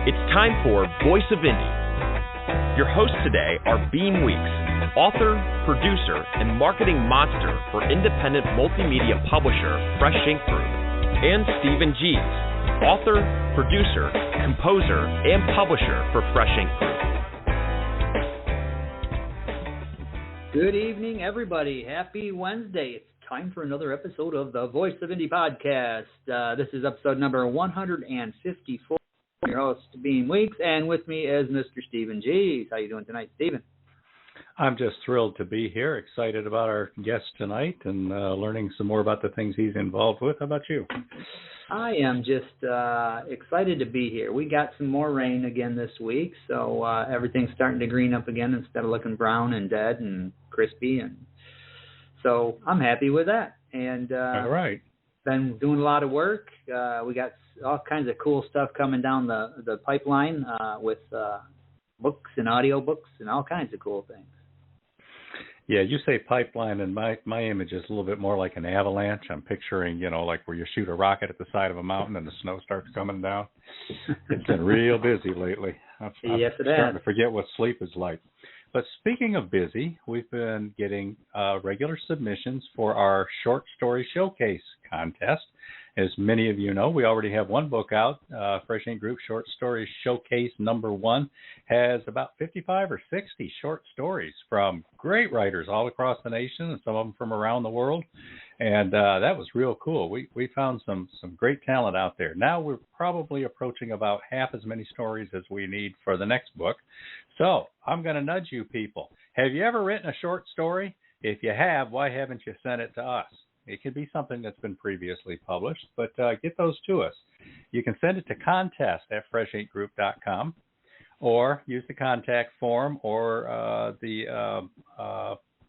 It's time for Voice of Indie. Your hosts today are Beem Weeks, author, producer, and marketing monster for independent multimedia publisher Fresh Ink Group, and Stephen Gies, author, producer, composer, and publisher for Fresh Ink Group. Good evening, everybody. Happy Wednesday. It's time for another episode of the Voice of Indie podcast. This is episode number 154. I'm your host, Beem Weeks, and with me is Mr. Stephen Gies. How you doing tonight, Stephen? I'm just thrilled to be here, excited about our guest tonight, and learning some more about the things he's involved with. How about you? I am just excited to be here. We got some more rain again this week, so everything's starting to green up again instead of looking brown and dead and crispy, and so I'm happy with that. And all right, been doing a lot of work. We got all kinds of cool stuff coming down the pipeline with books and audiobooks and all kinds of cool things. Yeah, you say pipeline, and my image is a little bit more like an avalanche. I'm picturing, like where you shoot a rocket at the side of a mountain and the snow starts coming down. It's been real busy lately. I'm yes, it starting has. to forget what sleep is like. But speaking of busy, we've been getting regular submissions for our short story showcase contest. As many of you know, we already have one book out. Fresh Ink Group Short Story Showcase number 1 has about 55 or 60 short stories from great writers all across the nation, and some of them from around the world. And that was real cool. We found some great talent out there. Now we're probably approaching about half as many stories as we need for the next book. So I'm going to nudge you people. Have you ever written a short story? If you have, why haven't you sent it to us? It could be something that's been previously published, but get those to us. You can send it to contest@freshinkgroup.com, or use the contact form or the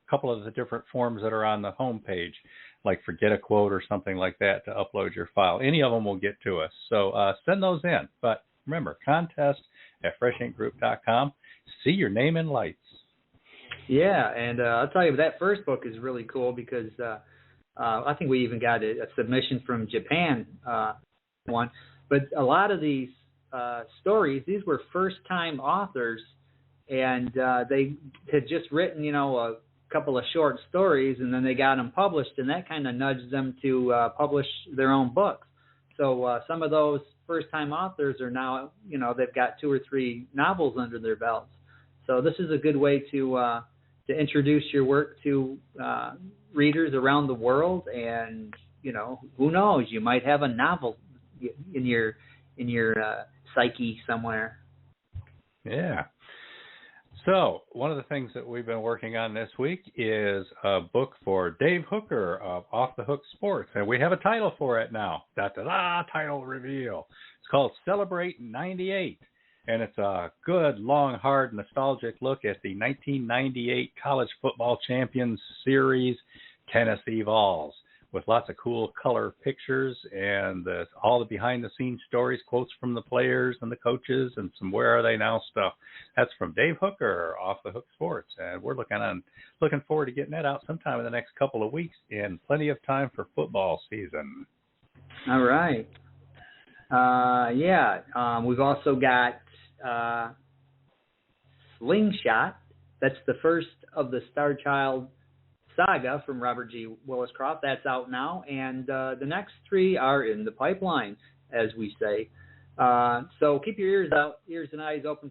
couple of the different forms that are on the home page, like forget a quote or something like that to upload your file. Any of them will get to us. So send those in. But remember, contest@freshinkgroup.com. See your name in lights. Yeah, and I'll tell you, that first book is really cool because I think we even got a submission from Japan, one. But a lot of these stories, these were first-time authors, and they had just written, a couple of short stories, and then they got them published, and that kind of nudged them to publish their own books. So some of those first-time authors are now, they've got 2 or 3 novels under their belts. So this is a good way to introduce your work to readers around the world, and who knows, you might have a novel in your psyche somewhere. Yeah. So one of the things that we've been working on this week is a book for Dave Hooker of Off the Hook Sports, and we have a title for it now. Title reveal. It's called Celebrate 98. And it's a good, long, hard, nostalgic look at the 1998 College Football Champions Series Tennessee Vols, with lots of cool color pictures and all the behind-the-scenes stories, quotes from the players and the coaches, and some Where Are They Now stuff. That's from Dave Hooker, Off the Hook Sports, and we're looking forward to getting that out sometime in the next couple of weeks, in plenty of time for football season. All right. We've also got Slingshot. That's the first of the Star Child saga from Robert G. Williscroft. That's out now, and the next 3 are in the pipeline, as we say. So keep your ears and eyes open.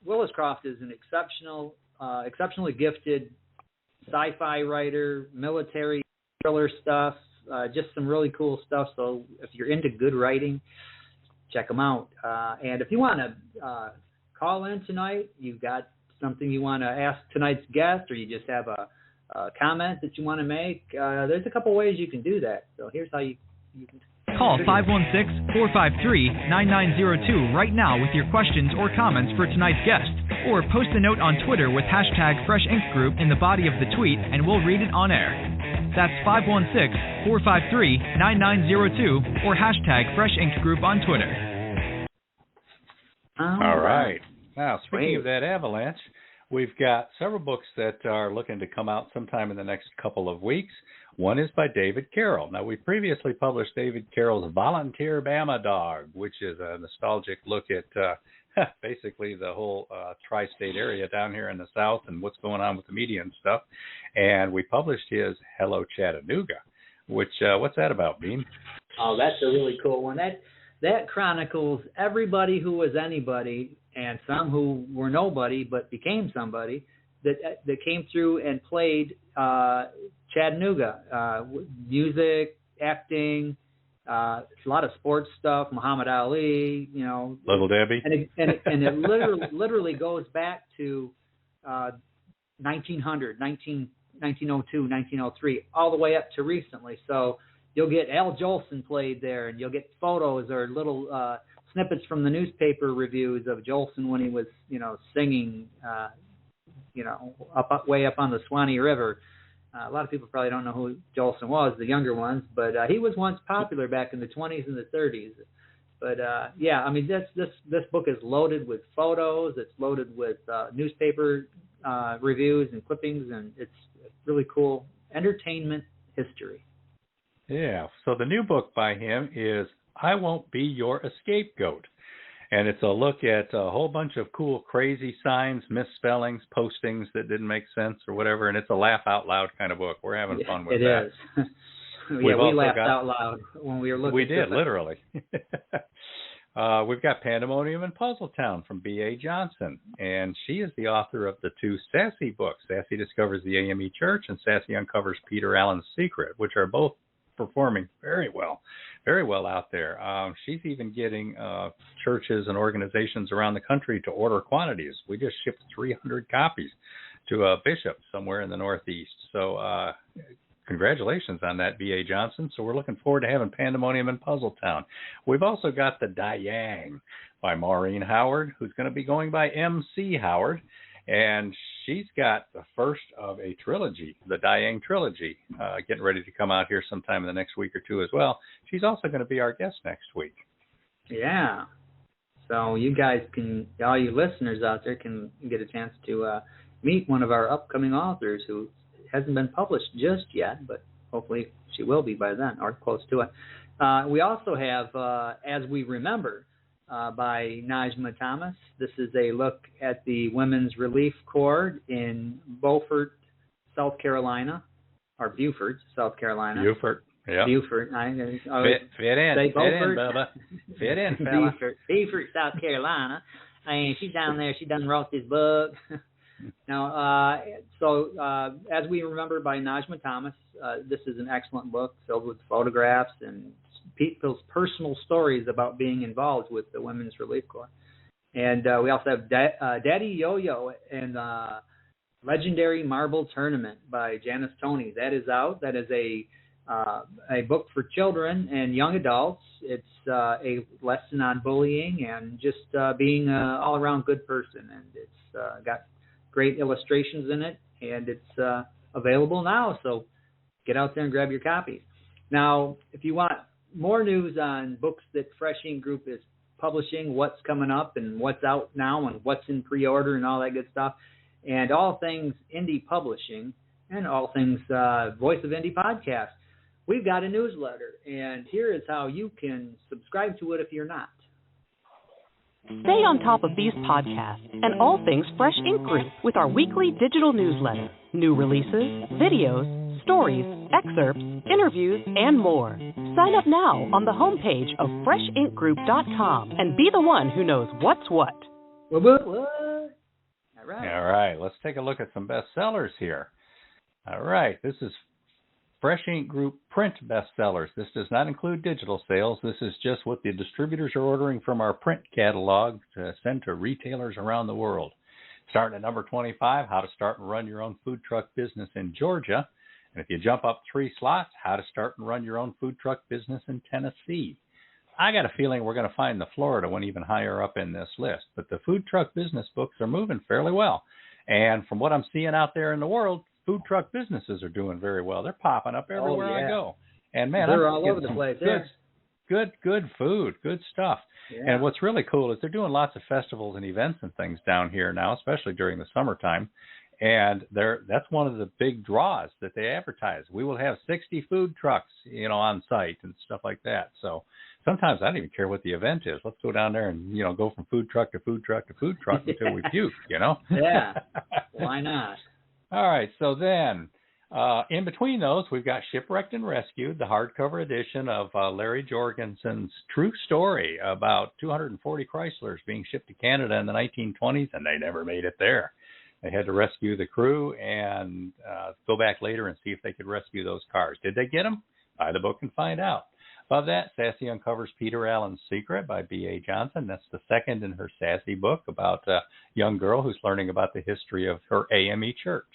Williscroft is an exceptionally gifted sci-fi writer, military thriller stuff, just some really cool stuff. So if you're into good writing, check them out. And if you want to call in tonight, you've got something you want to ask tonight's guest, or you just have a comment that you want to make, there's a couple ways you can do that. So here's how you can. Call 516-453-9902 right now with your questions or comments for tonight's guest. Or post a note on Twitter with #FreshInkGroup in the body of the tweet, and we'll read it on air. That's 516-453-9902 or #FreshInkGroup on Twitter. All right. Now, speaking of that avalanche, We've got several books that are looking to come out sometime in the next couple of weeks. One is by David Carroll. Now, we previously published David Carroll's Volunteer Bama Dog, which is a nostalgic look at basically the whole tri-state area down here in the South and what's going on with the media and stuff. And we published his Hello Chattanooga, which, what's that about, Beem? Oh, that's a really cool one. That chronicles everybody who was anybody and some who were nobody but became somebody that came through and played Chattanooga. Music, acting, a lot of sports stuff, Muhammad Ali, Little Debbie. And it literally goes back to 1900, 1902, 1903, all the way up to recently. So you'll get Al Jolson played there, and you'll get photos or little snippets from the newspaper reviews of Jolson when he was, singing, way up on the Swanee River. A lot of people probably don't know who Jolson was, the younger ones, but he was once popular back in the 20s and the 30s. But this book is loaded with photos. It's loaded with newspaper reviews and clippings, and it's really cool entertainment history. Yeah. So the new book by him is I Won't Be Your Scapegoat. And it's a look at a whole bunch of cool, crazy signs, misspellings, postings that didn't make sense or whatever. And it's a laugh out loud kind of book. We're having fun with that. It is. We laughed out loud when we were looking. We did, literally. We've got Pandemonium in Puzzletown from B.A. Johnson. And she is the author of the two Sassy books. Sassy Discovers the AME Church and Sassy Uncovers Peter Allen's Secret, which are both performing very well out there. She's even getting churches and organizations around the country to order quantities. We just shipped 300 copies to a bishop somewhere in the Northeast. So congratulations on that, B.A. Johnson. So we're looking forward to having Pandemonium in Puzzletown. We've also got The Dayang by Maureen Howard, who's going to be going by M.C. Howard. And she's got the first of a trilogy, the Dayang trilogy, getting ready to come out here sometime in the next week or two as well. She's also going to be our guest next week. Yeah. So you guys can, all you listeners out there can get a chance to meet one of our upcoming authors who hasn't been published just yet, but hopefully she will be by then or close to it. We also have As We Remember, by Najma Thomas. This is a look at the Women's Relief Corps in Beaufort, South Carolina, or Beaufort, South Carolina. Beaufort, yeah. Beaufort. Fit in, Bubba. Fit in, fella. Beaufort, South Carolina. And she's down there. She done wrote this book. Now, As We Remember by Najma Thomas, this is an excellent book filled with photographs and people's personal stories about being involved with the Women's Relief Corps. And we also have Daddy Yo-Yo and Legendary Marble Tournament by Janice Toney. That is out. That is a book for children and young adults. It's a lesson on bullying and just being an all-around good person. And it's got great illustrations in it, and it's available now. So get out there and grab your copies. Now, if you want more news on books that Fresh Ink Group is publishing, what's coming up and what's out now and what's in pre-order and all that good stuff, and all things indie publishing and all things Voice of Indie podcast, we've got a newsletter, and here is how you can subscribe to it if you're not. Stay on top of these podcasts and all things Fresh Ink Group with our weekly digital newsletter, new releases, videos, stories, excerpts, interviews, and more. Sign up now on the homepage of FreshInkGroup.com and be the one who knows what's what. What? All right. Let's take a look at some bestsellers here. All right. This is Fresh Ink Group print bestsellers. This does not include digital sales. This is just what the distributors are ordering from our print catalog to send to retailers around the world. Starting at number 25, How to Start and Run Your Own Food Truck Business in Georgia. And if you jump up 3 slots, How to Start and Run Your Own Food Truck Business in Tennessee. I got a feeling we're going to find the Florida one even higher up in this list. But the food truck business books are moving fairly well. And from what I'm seeing out there in the world, food truck businesses are doing very well. They're popping up everywhere I go. And, man, they're all over the place. good food, good stuff. Yeah. And what's really cool is they're doing lots of festivals and events and things down here now, especially during the summertime. And that's one of the big draws that they advertise. We will have 60 food trucks, on site and stuff like that. So sometimes I don't even care what the event is. Let's go down there and, go from food truck to food truck to food truck until we puke, Yeah. Why not? All right. So then in between those, we've got Shipwrecked and Rescued, the hardcover edition of Larry Jorgensen's true story about 240 Chryslers being shipped to Canada in the 1920s, and they never made it there. They had to rescue the crew and go back later and see if they could rescue those cars. Did they get them? Buy the book and find out. Above that, Sassy uncovers Peter Allen's Secret by B.A. Johnson. That's the second in her Sassy book about a young girl who's learning about the history of her AME church.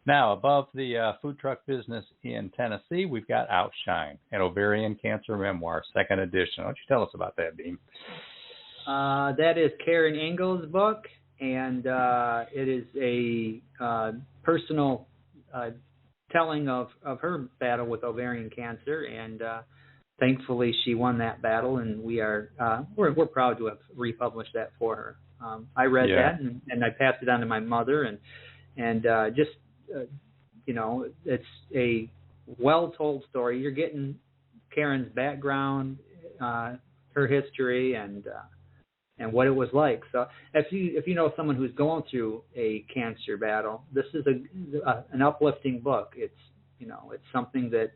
Now, above the food truck business in Tennessee, we've got Outshine, an ovarian cancer memoir, second edition. Why don't you tell us about that, Beem? That is Karen Engel's book. And it is a personal telling of her battle with ovarian cancer, and thankfully she won that battle, and we're proud to have republished that for her. I read that, and I passed it on to my mother, and just it's a well-told story. You're getting Karen's background, her history, and what it was like. So if you know someone who's going through a cancer battle, this is an uplifting book. It's it's something that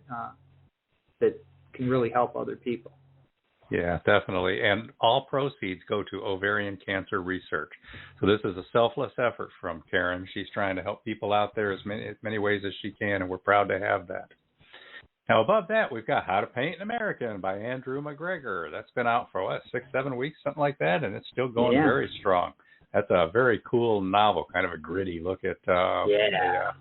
can really help other people. Yeah, definitely. And all proceeds go to ovarian cancer research. So this is a selfless effort from Karen. She's trying to help people out there as many ways as she can, and we're proud to have that. Now, above that, we've got How to Paint an American by Andrew McGregor. That's been out for, 6-7 weeks, something like that, and it's still going very strong. That's a very cool novel, kind of a gritty look at a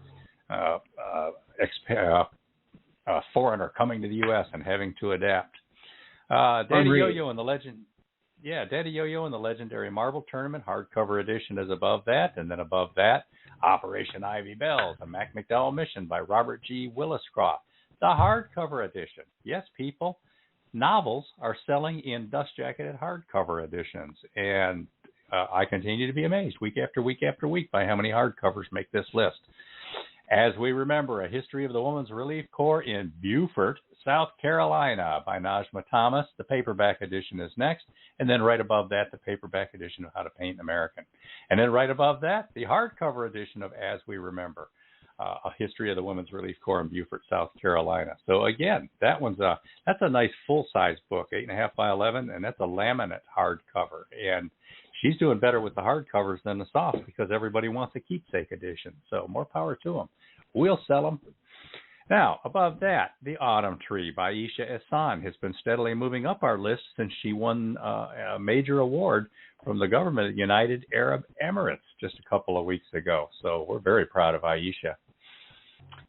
foreigner coming to the U.S. and having to adapt. Daddy Yo-Yo and the Legendary Marble Tournament, hardcover edition is above that, and then above that, Operation Ivy Bells, a Mac McDowell mission by Robert G. Williscroft. The hardcover edition. Yes, people, novels are selling in dust-jacketed hardcover editions, and I continue to be amazed week after week after week by how many hardcovers make this list. As we remember, A History of the Women's Relief Corps in Beaufort, South Carolina by Najma Thomas. The paperback edition is next, and then right above that, the paperback edition of How to Paint an American. And then right above that, the hardcover edition of As We Remember. A History of the Women's Relief Corps in Beaufort, South Carolina. So again, that's a nice full-size book, 8.5 by 11, and that's a laminate hardcover. And she's doing better with the hardcovers than the soft because everybody wants a keepsake edition. So more power to them. We'll sell them. Now, above that, The Autumn Tree by Isha Ehsan has been steadily moving up our list since she won a major award from the government of the United Arab Emirates just a couple of weeks ago. So we're very proud of Aisha.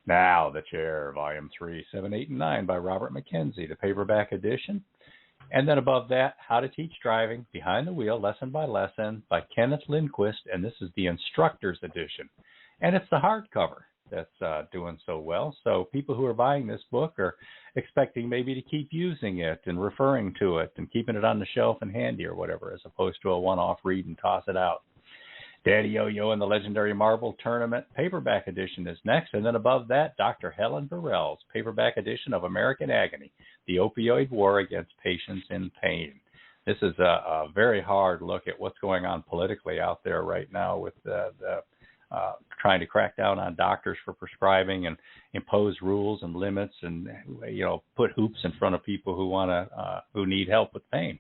Now, The Chair, Volume 3, 7, 8, and 9 by Robert McKenzie, the paperback edition. And then above that, How to Teach Driving, Behind the Wheel, Lesson by Lesson by Kenneth Lindquist, and this is the Instructor's edition. And it's the hardcover that's doing so well. So people who are buying this book are expecting maybe to keep using it and referring to it and keeping it on the shelf and handy or whatever, as opposed to a one-off read and toss it out. Daddy Yo-Yo and the Legendary Marble Tournament paperback edition is next, and then above that, Dr. Helen Burrell's paperback edition of American Agony, the Opioid War Against Patients in Pain. This is a very hard look at what's going on politically out there right now with the trying to crack down on doctors for prescribing and impose rules and limits and put hoops in front of people who need help with pain.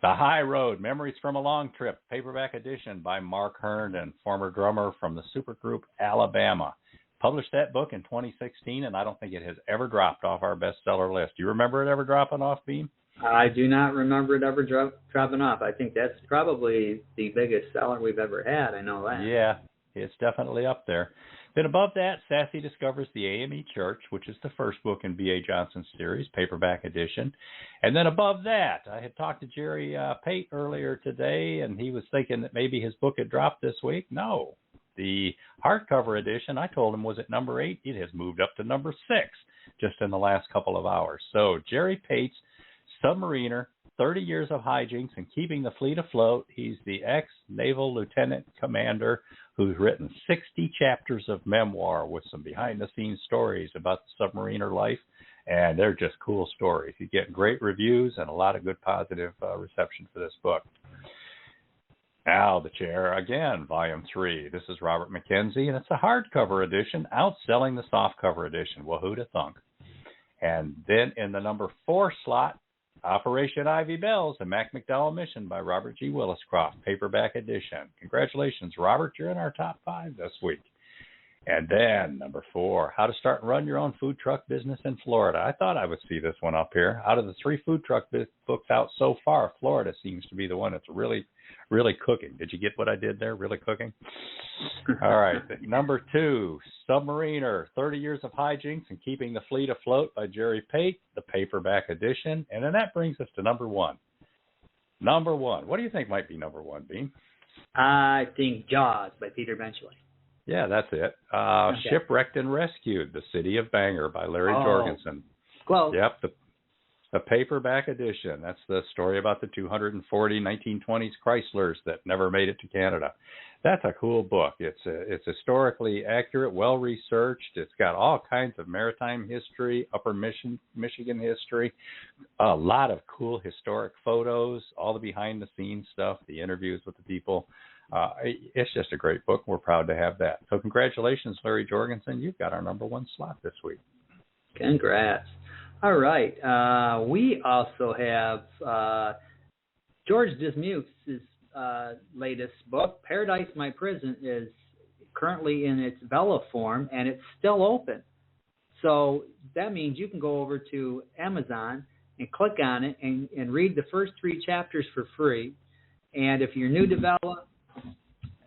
The High Road, Memories from a Long Trip, paperback edition by Mark Herndon, former drummer from the supergroup Alabama. Published that book in 2016, and I don't think it has ever dropped off our bestseller list. Do you remember it ever dropping off, Beem? I do not remember it ever dropping off. I think that's probably the biggest seller we've ever had. I know that. Yeah, it's definitely up there. Then above that, Sassy discovers the AME Church, which is the first book in B.A. Johnson's series, paperback edition. And then above that, I had talked to Jerry Pate earlier today, and he was thinking that maybe his book had dropped this week. No, The hardcover edition, I told him, was at number 8. It has moved up to number 6 just in the last couple of hours. So Jerry Pate's Submariner, 30 Years of Hijinks and Keeping the Fleet Afloat. He's the ex-naval lieutenant commander who's written 60 chapters of memoir with some behind-the-scenes stories about the submariner life, and they're just cool stories. He's getting great reviews and a lot of good positive reception for this book. Now, The Chair, again, Volume 3. This is Robert McKenzie, and it's a hardcover edition, outselling the softcover edition. Well, who'd have thunk? And then in the number 4 slot, Operation Ivy Bells, a Mac McDowell mission by Robert G. Williscroft, paperback edition. Congratulations, Robert. You're in our top 5 this week. And then number 4, How to Start and Run Your Own Food Truck Business in Florida. I thought I would see this one up here. Out of the 3 food truck books out so far, Florida seems to be the one that's really, really cooking. Did you get what I did there? Really cooking? All right. Number 2, Submariner, 30 Years of Hijinks and Keeping the Fleet Afloat by Jerry Pate, the paperback edition. And then that brings us to number 1. Number 1. What do you think might be number 1, Beam? I think Jaws by Peter Benchley. Yeah, that's it. Okay. Shipwrecked and Rescued, The City of Bangor by Larry Jorgensen. Close. Yep, the paperback edition. That's the story about the 240 1920s Chryslers that never made it to Canada. That's a cool book. It's historically accurate, well-researched. It's got all kinds of maritime history, upper Michigan history, a lot of cool historic photos, all the behind-the-scenes stuff, the interviews with the people. It's just a great book. We're proud to have that. So congratulations, Larry Jorgensen. You've got our number 1 slot this week. Congrats. All right. We also have George Dismukes' latest book, Paradise My Prison, is currently in its Vella form, and it's still open. So that means you can go over to Amazon and click on it and read the first 3 chapters for free. And if you're new to Vella,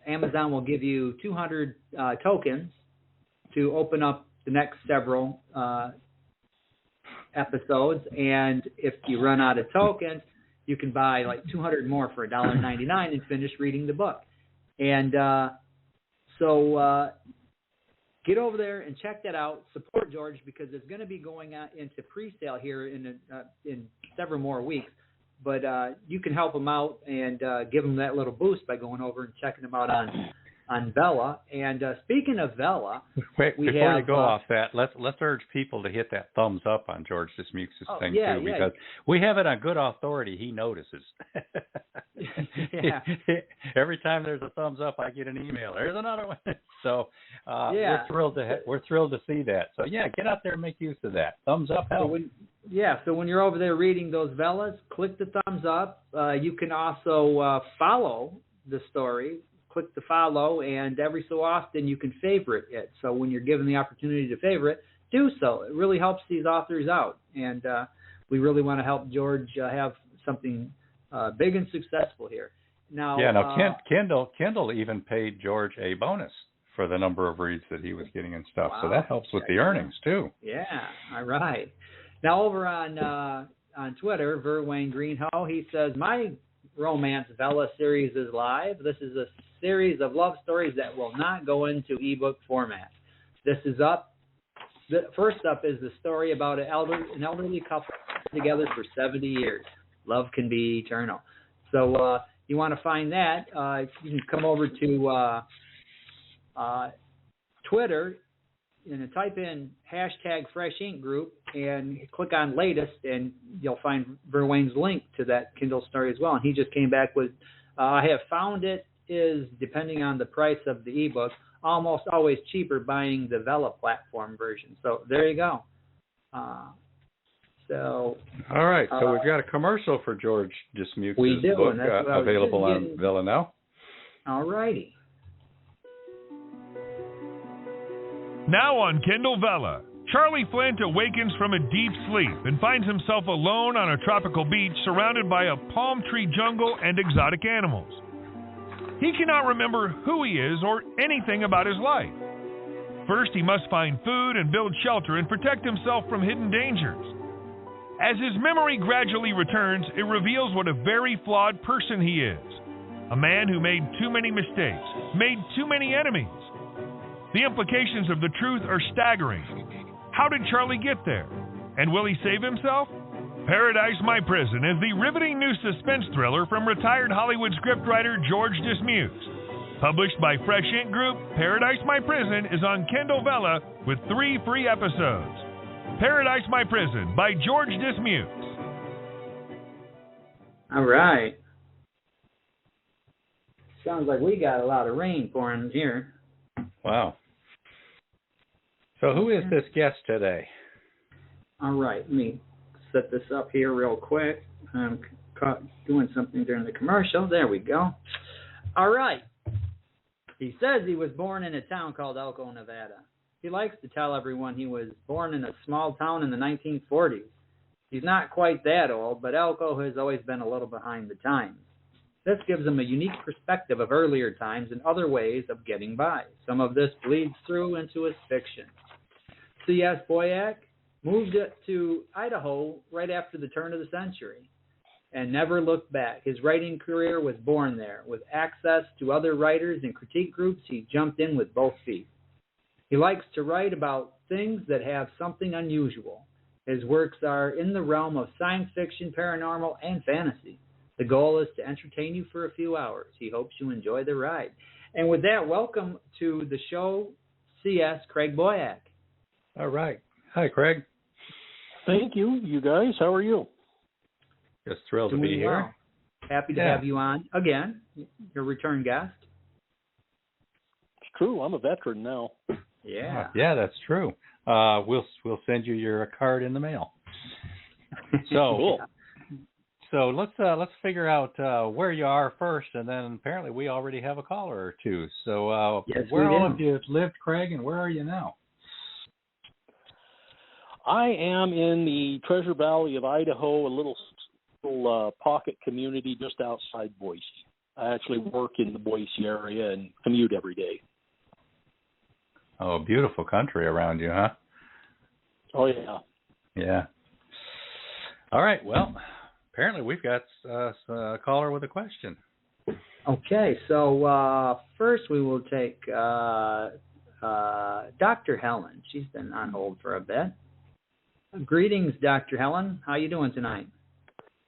Amazon will give you 200 tokens to open up the next several episodes. And if you run out of tokens, you can buy like 200 more for $1.99 and finish reading the book. And so get over there and check that out. Support George, because it's going to be going out into pre-sale here in several more weeks. But you can help them out and give them that little boost by going over and checking them out on Vella. And speaking of Vella, wait, before you go off that, let's urge people to hit that thumbs up on George Dismukes' thing too, because we have it on good authority. He notices. Yeah. Every time there's a thumbs up, I get an email. There's another one. So we're thrilled to see that. So get out there and make use of that. Thumbs up helps. So when you're over there reading those Vellas, click the thumbs up. You can also follow the story. Click the follow, and every so often you can favorite it. So when you're given the opportunity to favorite, do so. It really helps these authors out, and we really want to help George have something big and successful here. Now, Kendall even paid George a bonus for the number of reads that he was getting and stuff. Wow. So that helps with the earnings too. Yeah, all right. Now over on Twitter, Verwayne Greenhow, he says, my romance Vella series is live. This is a series of love stories that will not go into ebook format. This is up. The first up is the story about an elderly couple together for 70 years. Love can be eternal. So you want to find that, you can come over to Twitter and type in #FreshInkGroup Group and click on latest, and you'll find Verwayne's link to that Kindle story as well. And he just came back with, I have found it is, depending on the price of the ebook, almost always cheaper buying the Vella platform version. So there you go. All right. So we've got a commercial for George Dismukes' book available on Vella now. All righty. Now on Kindle Vella, Charlie Flint awakens from a deep sleep and finds himself alone on a tropical beach surrounded by a palm tree jungle and exotic animals. He cannot remember who he is or anything about his life. First, he must find food and build shelter and protect himself from hidden dangers. As his memory gradually returns, it reveals what a very flawed person he is. A man who made too many mistakes, made too many enemies, The implications of the truth are staggering. How did Charlie get there? And will he save himself? Paradise My Prison is the riveting new suspense thriller from retired Hollywood scriptwriter George Dismuse. Published by Fresh Ink Group, Paradise My Prison is on Kindle Vella with 3 free episodes. Paradise My Prison by George Dismuse. All right. Sounds like we got a lot of rain pouring here. Wow. So who is this guest today? All right, let me set this up here real quick. I'm caught doing something during the commercial. There we go. All right. He says he was born in a town called Elko, Nevada. He likes to tell everyone he was born in a small town in the 1940s. He's not quite that old, but Elko has always been a little behind the times. This gives him a unique perspective of earlier times and other ways of getting by. Some of this bleeds through into his fiction. C.S. Boyack moved to Idaho right after the turn of the century and never looked back. His writing career was born there. With access to other writers and critique groups, he jumped in with both feet. He likes to write about things that have something unusual. His works are in the realm of science fiction, paranormal, and fantasy. The goal is to entertain you for a few hours. He hopes you enjoy the ride. And with that, welcome to the show, C.S. Craig Boyack. All right. Hi, Craig. Thank you. You guys, how are you? Just thrilled to be here. Well. Happy to have you on again, your return guest. It's true. I'm a veteran now. Yeah. Yeah, that's true. We'll send you your card in the mail. So Cool. So let's figure out where you are first, and then apparently we already have a caller or two. So yes, where all of you lived, Craig, and where are you now? I am in the Treasure Valley of Idaho, a little pocket community just outside Boise. I actually work in the Boise area and commute every day. Oh, beautiful country around you, huh? Oh, yeah. Yeah. All right. Well, apparently we've got a caller with a question. Okay. So first we will take Dr. Helen. She's been on hold for a bit. Greetings, Dr. Helen. How you doing tonight?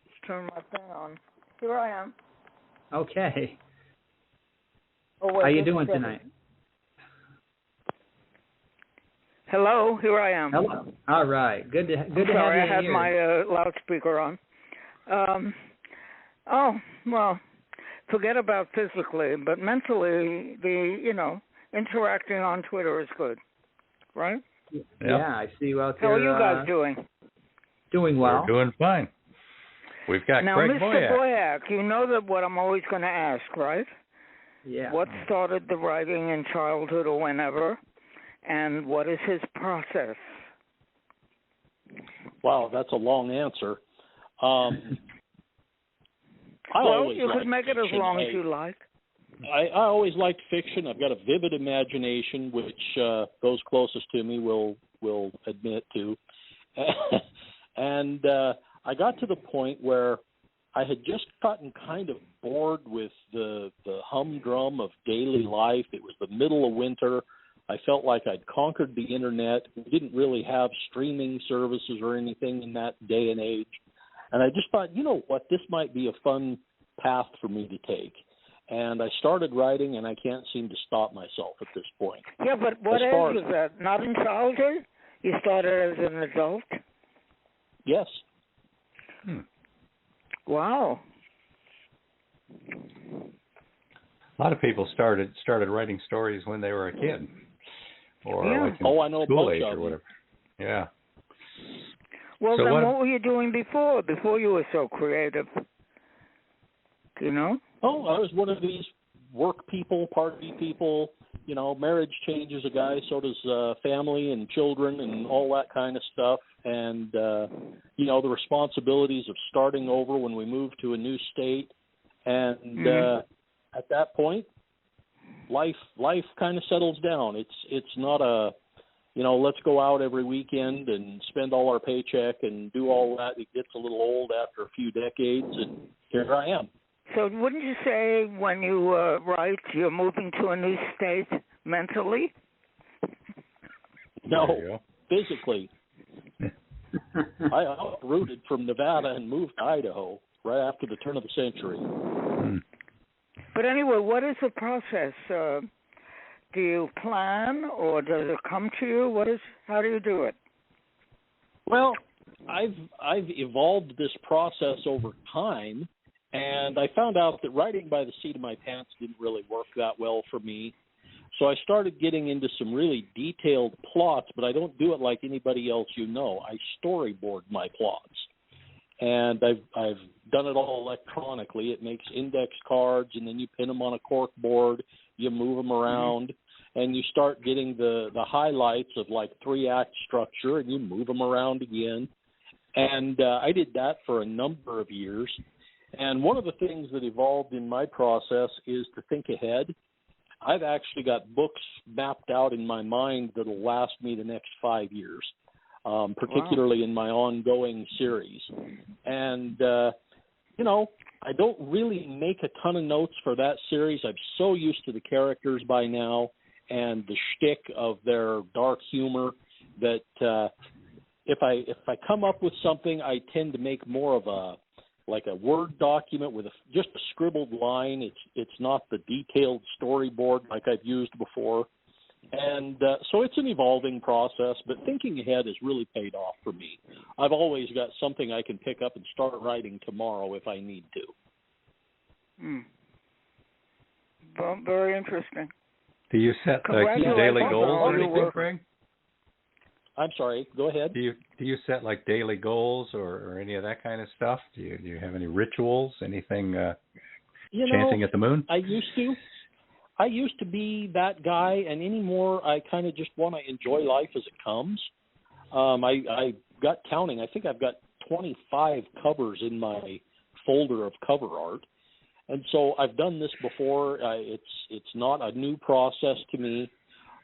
Just turn my thing on. Here I am. Okay. Oh, wait, how you doing tonight? Hello, here I am. Hello. All right. Good to have you Sorry, I had here. my loudspeaker on. Well, forget about physically, but mentally, interacting on Twitter is good, right? Yeah, I see you out there. How are you guys doing? Doing well. We're doing fine. We've got now, Craig Mr. Boyack. You know that what I'm always going to ask, right? Yeah. What started the writing in childhood or whenever, and what is his process? Wow, that's a long answer. You could make it as long as you like. I always liked fiction. I've got a vivid imagination, which those closest to me will admit to. And I got to the point where I had just gotten kind of bored with the humdrum of daily life. It was the middle of winter. I felt like I'd conquered the internet. We didn't really have streaming services or anything in that day and age. And I just thought, you know what, this might be a fun path for me to take. And I started writing, and I can't seem to stop myself at this point. Yeah, but what age was that? Not in childhood? You started as an adult? Yes. A Wow. lot of people started writing stories when they were a kid, or like in I know school a age bunch or of whatever. Yeah. Well, So then what were you doing before you were so creative? Do you know? Oh, I was one of these work people, party people. You know, marriage changes a guy, so does family and children and all that kind of stuff. And, the responsibilities of starting over when we move to a new state. And at that point, life kind of settles down. It's not a, let's go out every weekend and spend all our paycheck and do all that. It gets a little old after a few decades, and here I am. So wouldn't you say when you write, you're moving to a new state mentally? No, physically. I uprooted from Nevada and moved to Idaho right after the turn of the century. But anyway, what is the process? Do you plan, or does it come to you? How do you do it? Well, I've evolved this process over time, and I found out that writing by the seat of my pants didn't really work that well for me. So I started getting into some really detailed plots, but I don't do it like anybody else you know. I storyboard my plots. And I've done it all electronically. It makes index cards, and then you pin them on a cork board, you move them around, and you start getting the highlights of like 3-act structure, and you move them around again. And I did that for a number of years. And one of the things that evolved in my process is to think ahead. I've actually got books mapped out in my mind that will last me the next 5 years, particularly in my ongoing series. And, I don't really make a ton of notes for that series. I'm so used to the characters by now and the shtick of their dark humor that if I come up with something, I tend to make more of a Word document with just a scribbled line. It's not the detailed storyboard like I've used before. And so it's an evolving process, but thinking ahead has really paid off for me. I've always got something I can pick up and start writing tomorrow if I need to. Well, very interesting. Do you set daily goals or anything, Craig? I'm sorry, go ahead. Do you set like daily goals or any of that kind of stuff? Do you have any rituals, anything chanting at the moon? I used to be that guy, and anymore I kind of just want to enjoy life as it comes. I got counting. I think I've got 25 covers in my folder of cover art. And so I've done this before. It's not a new process to me.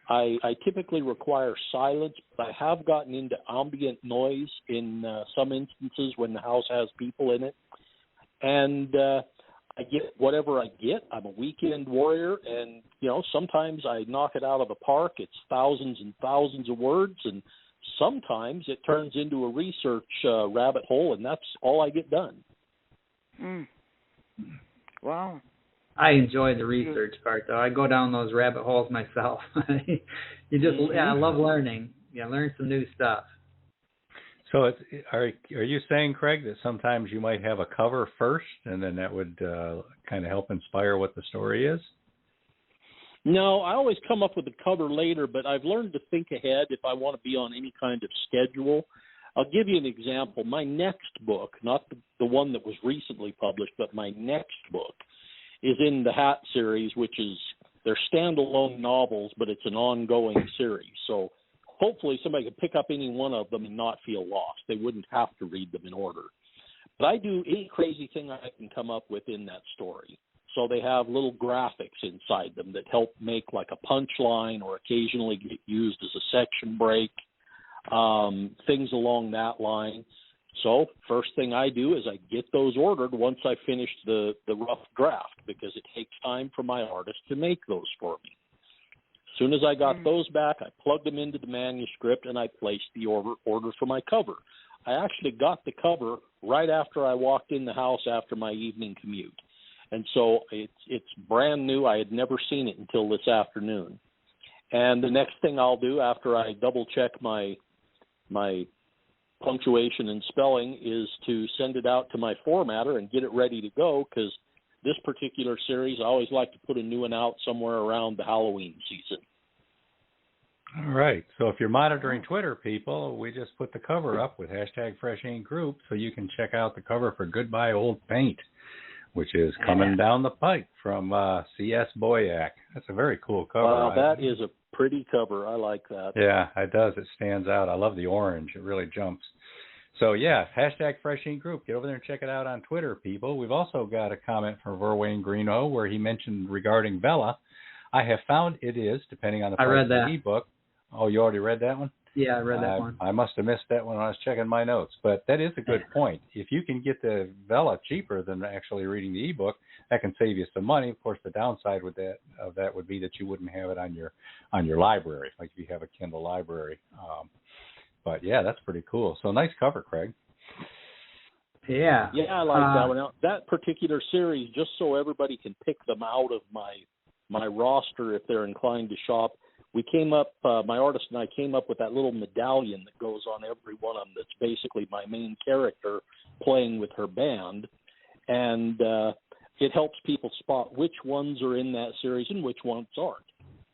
I typically require silence, but I have gotten into ambient noise in some instances when the house has people in it. And I get whatever I get. I'm a weekend warrior, and, sometimes I knock it out of the park. It's thousands and thousands of words, and sometimes it turns into a research rabbit hole, and that's all I get done. Wow. I enjoy the research part, though. I go down those rabbit holes myself. I love learning. Learn some new stuff. So are you saying, Craig, that sometimes you might have a cover first, and then that would kind of help inspire what the story is? No, I always come up with the cover later, but I've learned to think ahead if I want to be on any kind of schedule. I'll give you an example. My next book, not the one that was recently published, but my next book, is in the Hat series, which is they're standalone novels, but it's an ongoing series. So hopefully somebody can pick up any one of them and not feel lost. They wouldn't have to read them in order. But I do any crazy thing I can come up with in that story. So they have little graphics inside them that help make like a punchline or occasionally get used as a section break, things along that line. So first thing I do is I get those ordered once I finish the rough draft, because it takes time for my artist to make those for me. As soon as I got those back, I plugged them into the manuscript and I placed the order for my cover. I actually got the cover right after I walked in the house after my evening commute. And so it's brand new. I had never seen it until this afternoon. And the next thing I'll do after I double check my punctuation and spelling is to send it out to my formatter and get it ready to go, because this particular series, I always like to put a new one out somewhere around the Halloween season. All right. So if you're monitoring Twitter, people, we just put the cover up with #FreshInkGroup, so you can check out the cover for Goodbye Old Paint, which is coming down the pike from C.S. Boyack. That's a very cool cover. Wow, that is a pretty cover. I like that. Yeah, it does. It stands out. I love the orange. It really jumps. So, yeah, #FreshInkGroup. Get over there and check it out on Twitter, people. We've also got a comment from Verwayne Greeno where he mentioned regarding Bella. I have found it is, depending on the price of the ebook. Oh, you already read that one? Yeah, I read that one. I must have missed that one when I was checking my notes. But that is a good point. If you can get the Vela cheaper than actually reading the ebook, that can save you some money. Of course, the downside with that would be that you wouldn't have it on your library, like if you have a Kindle library. But yeah, that's pretty cool. So nice cover, Craig. Yeah. Yeah, I like that one. Now, that particular series, just so everybody can pick them out of my roster if they're inclined to shop, we came up, my artist and I came up with that little medallion that goes on every one of them that's basically my main character playing with her band. And it helps people spot which ones are in that series and which ones aren't.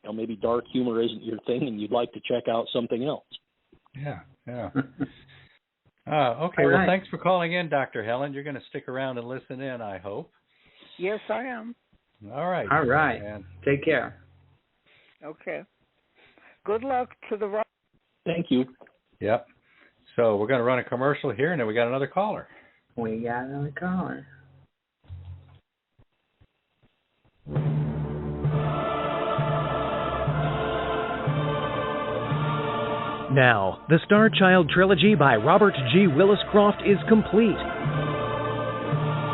You know, maybe dark humor isn't your thing and you'd like to check out something else. Yeah. Okay, well, thanks for calling in, Dr. Helen. You're going to stick around and listen in, I hope. Yes, I am. All right. And take care. Okay. Good luck to the right. Thank you. Yep. So we're going to run a commercial here, and then we got another caller. Now, the Star Child trilogy by Robert G. Willis Croft is complete.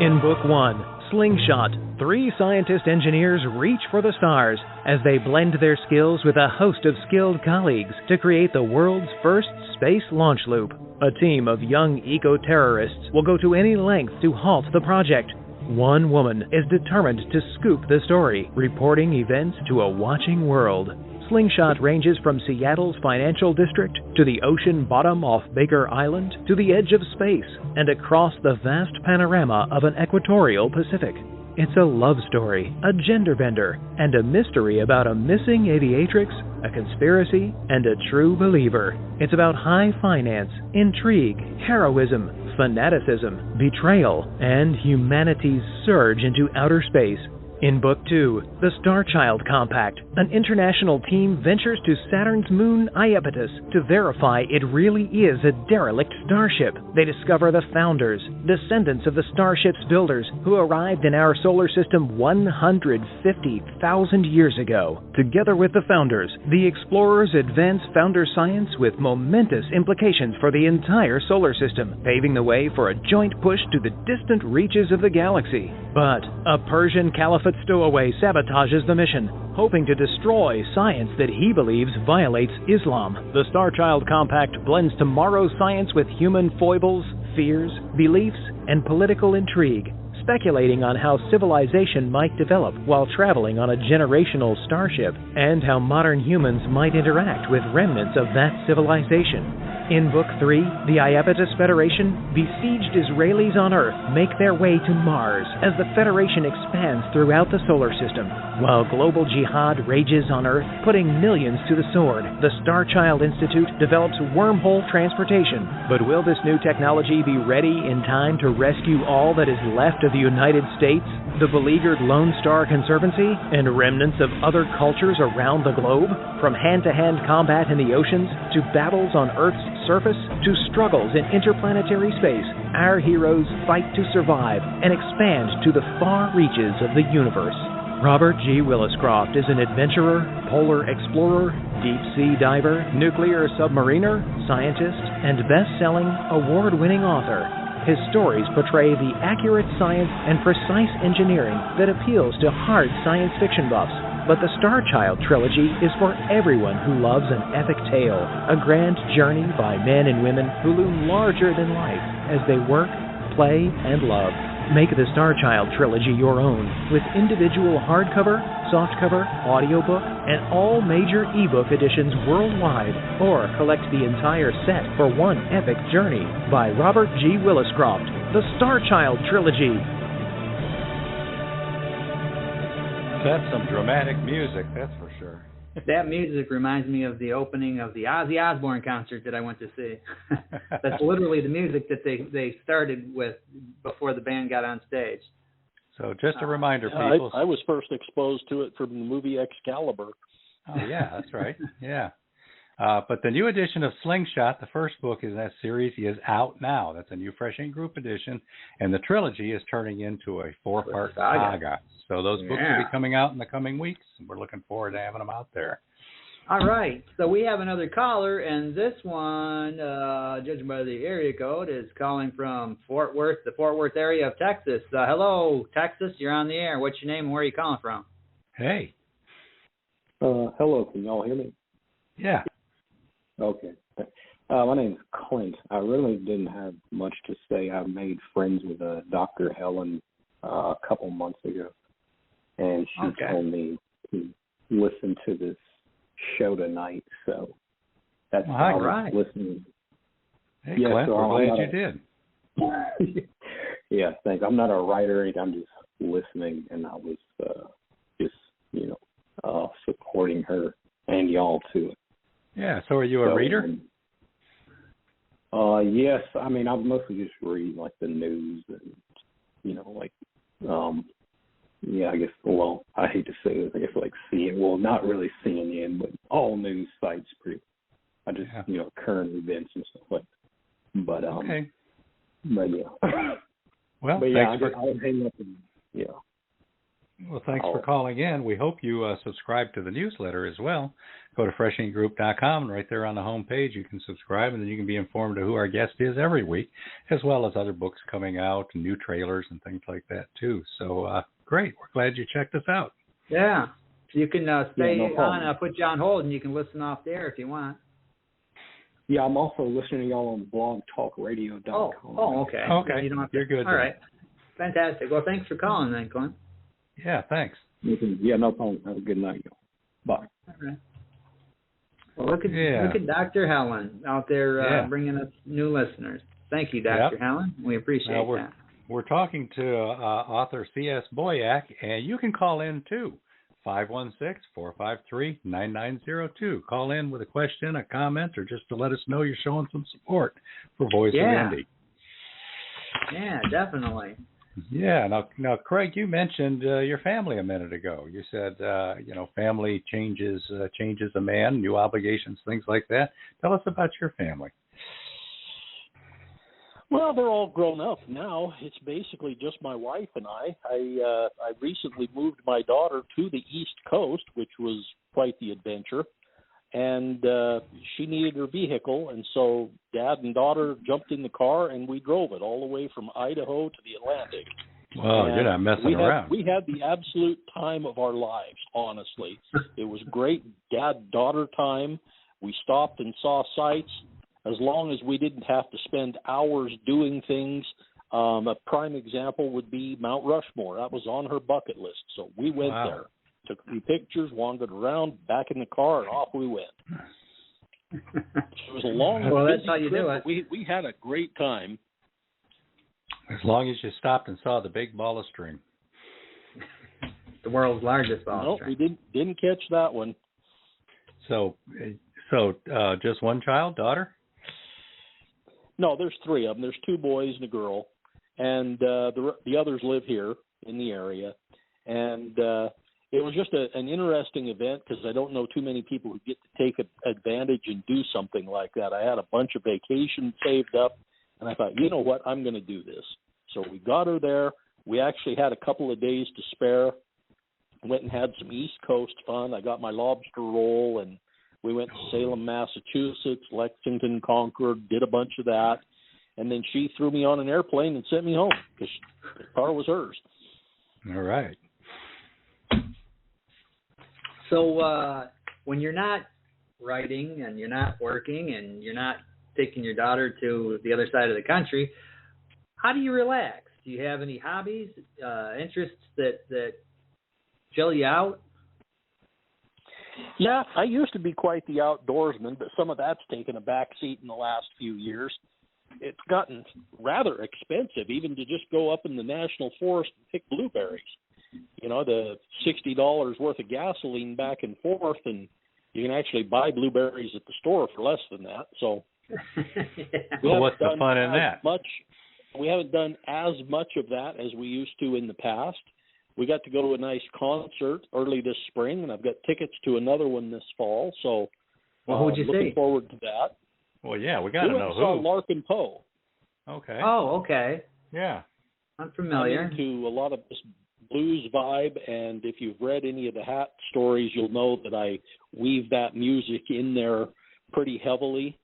In Book 1, Slingshot, 3 scientist engineers reach for the stars as they blend their skills with a host of skilled colleagues to create the world's first space launch loop. A team of young eco-terrorists will go to any length to halt the project. One woman is determined to scoop the story, reporting events to a watching world. Slingshot ranges from Seattle's financial district to the ocean bottom off Baker Island to the edge of space and across the vast panorama of an equatorial Pacific. It's a love story, a gender bender, and a mystery about a missing aviatrix, a conspiracy, and a true believer. It's about high finance, intrigue, heroism, fanaticism, betrayal, and humanity's surge into outer space. In Book 2, The Star Child Compact, an international team ventures to Saturn's moon Iapetus to verify it really is a derelict starship. They discover the founders, descendants of the starship's builders, who arrived in our solar system 150,000 years ago. Together with the founders, the explorers advance founder science with momentous implications for the entire solar system, paving the way for a joint push to the distant reaches of the galaxy. But a Persian caliphate stowaway sabotages the mission, hoping to destroy science that he believes violates Islam. The Star Child Compact blends tomorrow's science with human foibles, fears, beliefs, and political intrigue, speculating on how civilization might develop while traveling on a generational starship, and how modern humans might interact with remnants of that civilization. In Book 3, the Iapetus Federation, besieged Israelis on Earth make their way to Mars as the Federation expands throughout the solar system. While global jihad rages on Earth, putting millions to the sword, the Star Child Institute develops wormhole transportation. But will this new technology be ready in time to rescue all that is left of the United States, the beleaguered Lone Star Conservancy, and remnants of other cultures around the globe? From hand-to-hand combat in the oceans, to battles on Earth's surface, to struggles in interplanetary space, our heroes fight to survive and expand to the far reaches of the universe. Robert G. Willis Croft is an adventurer, polar explorer, deep-sea diver, nuclear submariner, scientist, and best-selling, award-winning author. His stories portray the accurate science and precise engineering that appeals to hard science fiction buffs. But the Star Child trilogy is for everyone who loves an epic tale, a grand journey by men and women who loom larger than life as they work, play, and love. Make the Star Child trilogy your own with individual hardcover, softcover, audiobook, and all major ebook editions worldwide, or collect the entire set for one epic journey by Robert G. Willis Croft, The Star Child Trilogy. That's some dramatic music, that's for sure. That music reminds me of the opening of the Ozzy Osbourne concert that I went to see. That's literally the music that they started with before the band got on stage. So just a reminder, people. I was first exposed to it from the movie Excalibur. Oh, yeah, that's right. Yeah. But the new edition of Slingshot, the first book in that series, is out now. That's a new Fresh Ink Group edition. And the trilogy is turning into a 4-part saga. So those books will be coming out in the coming weeks, and we're looking forward to having them out there. All right, so we have another caller, and this one, judging by the area code, is calling from Fort Worth, the Fort Worth area of Texas. Hello, Texas, you're on the air. What's your name and where are you calling from? Hey. Hello, can y'all hear me? Yeah. Okay. My name's Clint. I really didn't have much to say. I made friends with Dr. Helen a couple months ago, and she told me to listen to this show tonight, so that's why I was listening. Hey, Clint, so we're glad you did. Yeah, thanks. I'm not a writer or anything. I'm just listening, and I was supporting her and y'all too. Yeah, so are you a reader? Yes. I mean, I mostly just read like the news and I guess, well, I hate to say this, I guess like not really CNN, but all news sites I just, current events and stuff like that. But, but yeah. Well, but yeah, I would hang up and, Well, thanks for calling in. We hope you subscribe to the newsletter as well. Go to freshinkgroup.com, and right there on the home page you can subscribe, and then you can be informed of who our guest is every week, as well as other books coming out and new trailers and things like that, too. So, great. We're glad you checked us out. Yeah. So you can stay on, I'll put you on hold, and you can listen off the air if you want. Yeah, I'm also listening to y'all on blogtalkradio.com. Oh, okay. Okay. You don't have to, you're good. All right. Fantastic. Well, thanks for calling then, Clint. Yeah, thanks. Yeah, no problem. Have a good night, y'all. Bye. All right. Well, look at Dr. Helen out there bringing us new listeners. Thank you, Dr. Helen. We appreciate that. We're talking to author C.S. Boyack, and you can call in too. 516-453-9902. Call in with a question, a comment, or just to let us know you're showing some support for Voice of Indy. Yeah, definitely. Yeah. Now, Craig, you mentioned your family a minute ago. You said, family changes a man, new obligations, things like that. Tell us about your family. Well, they're all grown up now. It's basically just my wife and I. I recently moved my daughter to the East Coast, which was quite the adventure. And she needed her vehicle, and so Dad and daughter jumped in the car, and we drove it all the way from Idaho to the Atlantic. Wow, you're not messing around. We had the absolute time of our lives, honestly. It was great dad-daughter time. We stopped and saw sights. As long as we didn't have to spend hours doing things, a prime example would be Mount Rushmore. That was on her bucket list, so we went there. Took a few pictures, wandered around, back in the car, and off we went. It was a long, that's how you trip, do it. We had a great time. As long as you stopped and saw the big ball of string. The world's largest ball of string. No, we didn't catch that one. So just one child, daughter? No, there's three of them. There's two boys and a girl, and the others live here in the area. And it was just an interesting event because I don't know too many people who get to take advantage and do something like that. I had a bunch of vacation saved up, and I thought, you know what, I'm going to do this. So we got her there. We actually had a couple of days to spare. Went and had some East Coast fun. I got my lobster roll, and we went to Salem, Massachusetts, Lexington, Concord, did a bunch of that. And then she threw me on an airplane and sent me home because the car was hers. All right. So when you're not writing and you're not working and you're not taking your daughter to the other side of the country, how do you relax? Do you have any hobbies, interests that chill you out? Yeah, I used to be quite the outdoorsman, but some of that's taken a back seat in the last few years. It's gotten rather expensive even to just go up in the national forest and pick blueberries. You know, the $60 worth of gasoline back and forth, and you can actually buy blueberries at the store for less than that. So, well, what's the fun in that? We haven't done as much of that as we used to in the past. We got to go to a nice concert early this spring, and I've got tickets to another one this fall. So, who'd you looking see? Forward to that. Well, yeah, we got to know who. Saw Larkin Poe. Okay. Oh, okay. Yeah. I'm familiar. I'm into a lot of this blues vibe, and if you've read any of the Hat stories, you'll know that I weave that music in there pretty heavily.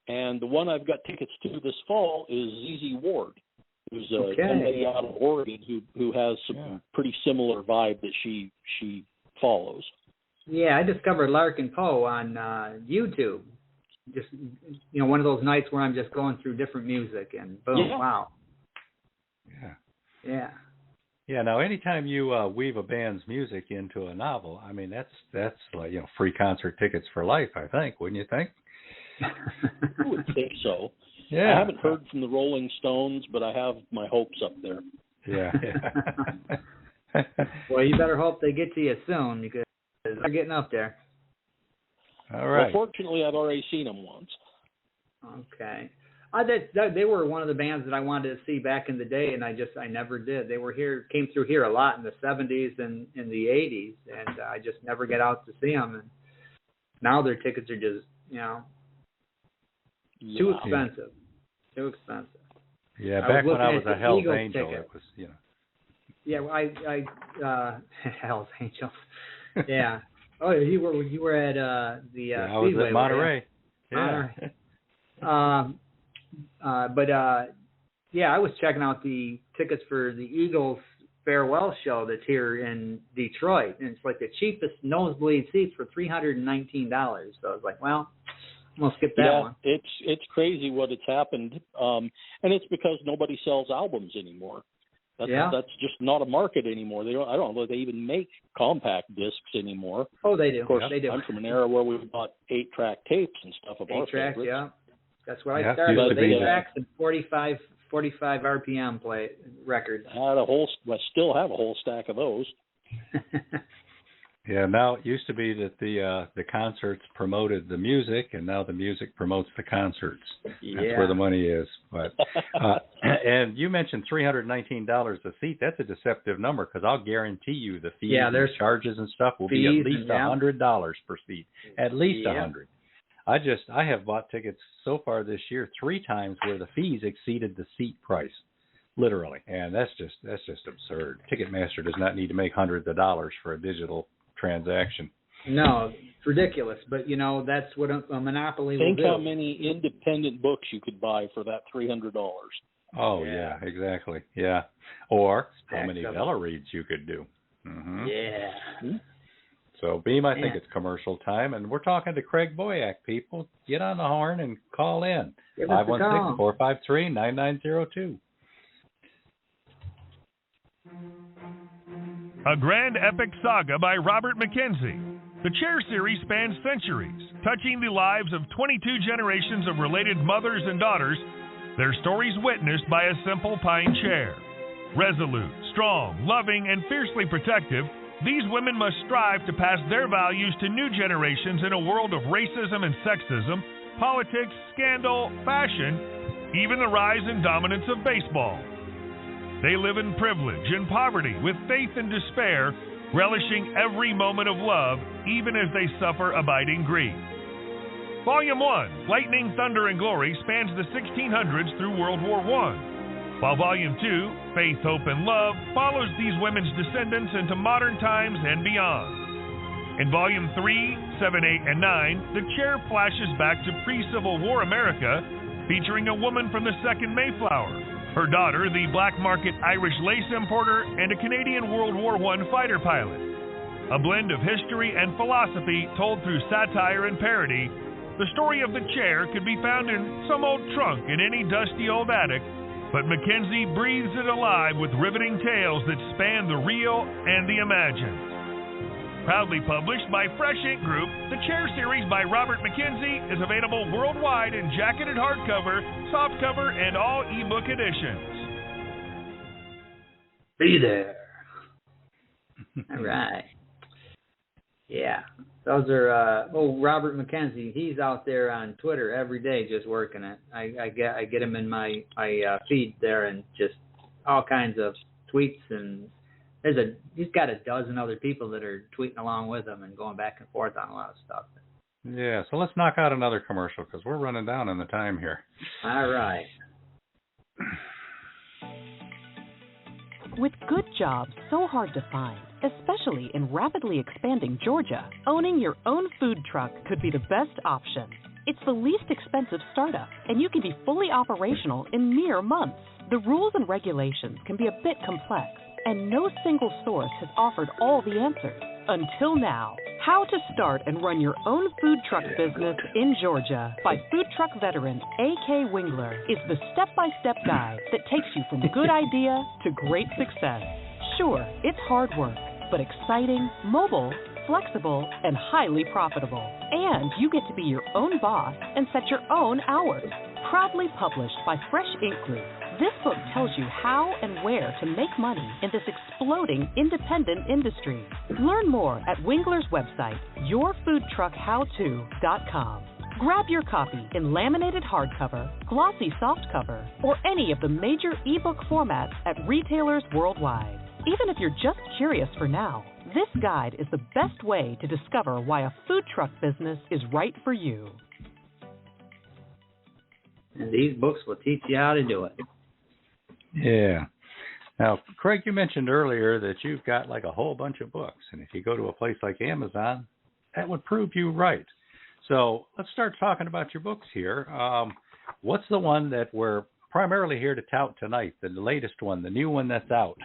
And the one I've got tickets to this fall is ZZ Ward, who's a lady out of Oregon who has some pretty similar vibe that she follows. Yeah, I discovered Larkin Poe on YouTube. Just, one of those nights where I'm just going through different music, and boom, wow. Yeah. Yeah. Now, anytime you weave a band's music into a novel, I mean, that's like free concert tickets for life. I think, wouldn't you think? I would think so. Yeah. I haven't heard from the Rolling Stones, but I have my hopes up there. Yeah. Well, you better hope they get to you soon, because they're getting up there. All right. Well, fortunately, I've already seen them once. Okay. They were one of the bands that I wanted to see back in the day, and I never did. They were came through here a lot in the 70s and in the 80s, and I just never get out to see them. And now their tickets are just, too expensive. Too expensive. Yeah, back when I was a Hell's Eagles Angel, ticket. it was, Yeah, well, I Hell's Angels. Yeah. Oh, you were at the I was at Monterey. Yeah. I was checking out the tickets for the Eagles farewell show that's here in Detroit, and it's like the cheapest nosebleed seats for $319. So I was like, well, I'm gonna skip that one. It's crazy what it's happened, and it's because nobody sells albums anymore. That's just not a market anymore. I don't know if they even make compact discs anymore. Oh, they do. Of course, they do. I'm from an era where we bought 8-track tapes and stuff of our 8-track, favorites. yeah. That's where I started with 8 tracks and 45 RPM records. I still have a whole stack of those. Yeah, now it used to be that the concerts promoted the music, and now the music promotes the concerts. That's where the money is. But and you mentioned $319 a seat. That's a deceptive number, because I'll guarantee you the fees and charges and stuff will be at least $100 per seat. At least $100. I have bought tickets so far this year 3 times where the fees exceeded the seat price, literally, and that's just absurd. Ticketmaster does not need to make hundreds of dollars for a digital transaction. No, it's ridiculous, but that's what a monopoly will do. Think how many independent books you could buy for that $300. Oh yeah, exactly. Yeah, or how many Vela reads you could do. Mm-hmm. Yeah. So, Beem, I think it's commercial time, and we're talking to Craig Boyack, people. Get on the horn and call in. 516-453-9902. A grand epic saga by Robert Mackenzie. The Chair series spans centuries, touching the lives of 22 generations of related mothers and daughters, their stories witnessed by a simple pine chair. Resolute, strong, loving, and fiercely protective, these women must strive to pass their values to new generations in a world of racism and sexism, politics, scandal, fashion, even the rise and dominance of baseball. They live in privilege and poverty with faith and despair, relishing every moment of love, even as they suffer abiding grief. Volume 1, Lightning, Thunder, and Glory, spans the 1600s through World War I. While Volume 2, Faith, Hope, and Love, follows these women's descendants into modern times and beyond. In Volume 3, 7, 8, and 9, the Chair flashes back to pre-Civil War America, featuring a woman from the Second Mayflower, her daughter, the black market Irish lace importer, and a Canadian World War I fighter pilot. A blend of history and philosophy told through satire and parody, the story of the Chair could be found in some old trunk in any dusty old attic, but Mackenzie breathes it alive with riveting tales that span the real and the imagined. Proudly published by Fresh Ink Group, the Chair series by Robert Mackenzie is available worldwide in jacketed hardcover, softcover, and all ebook editions. Be there. All right. Yeah. Those are Robert Mackenzie. He's out there on Twitter every day just working it. I get him in my feed there, and just all kinds of tweets, and he's got a dozen other people that are tweeting along with him and going back and forth on a lot of stuff. Yeah, so let's knock out another commercial because we're running down on the time here. All right. With good jobs so hard to find, especially in rapidly expanding Georgia, owning your own food truck could be the best option. It's the least expensive startup, and you can be fully operational in mere months. The rules and regulations can be a bit complex, and no single source has offered all the answers. Until now. How to Start and Run Your Own Food Truck Business in Georgia by food truck veteran A.K. Wingler is the step-by-step guide that takes you from good idea to great success. Sure, it's hard work, but exciting, mobile, flexible, and highly profitable. And you get to be your own boss and set your own hours. Proudly published by Fresh Ink Group, this book tells you how and where to make money in this exploding independent industry. Learn more at Wingler's website, yourfoodtruckhowto.com. Grab your copy in laminated hardcover, glossy softcover, or any of the major ebook formats at retailers worldwide. Even if you're just curious for now, this guide is the best way to discover why a food truck business is right for you. And these books will teach you how to do it. Yeah. Now, Craig, you mentioned earlier that you've got like a whole bunch of books, and if you go to a place like Amazon, that would prove you right. So let's start talking about your books here. What's the one that we're primarily here to tout tonight, the latest one, the new one that's out?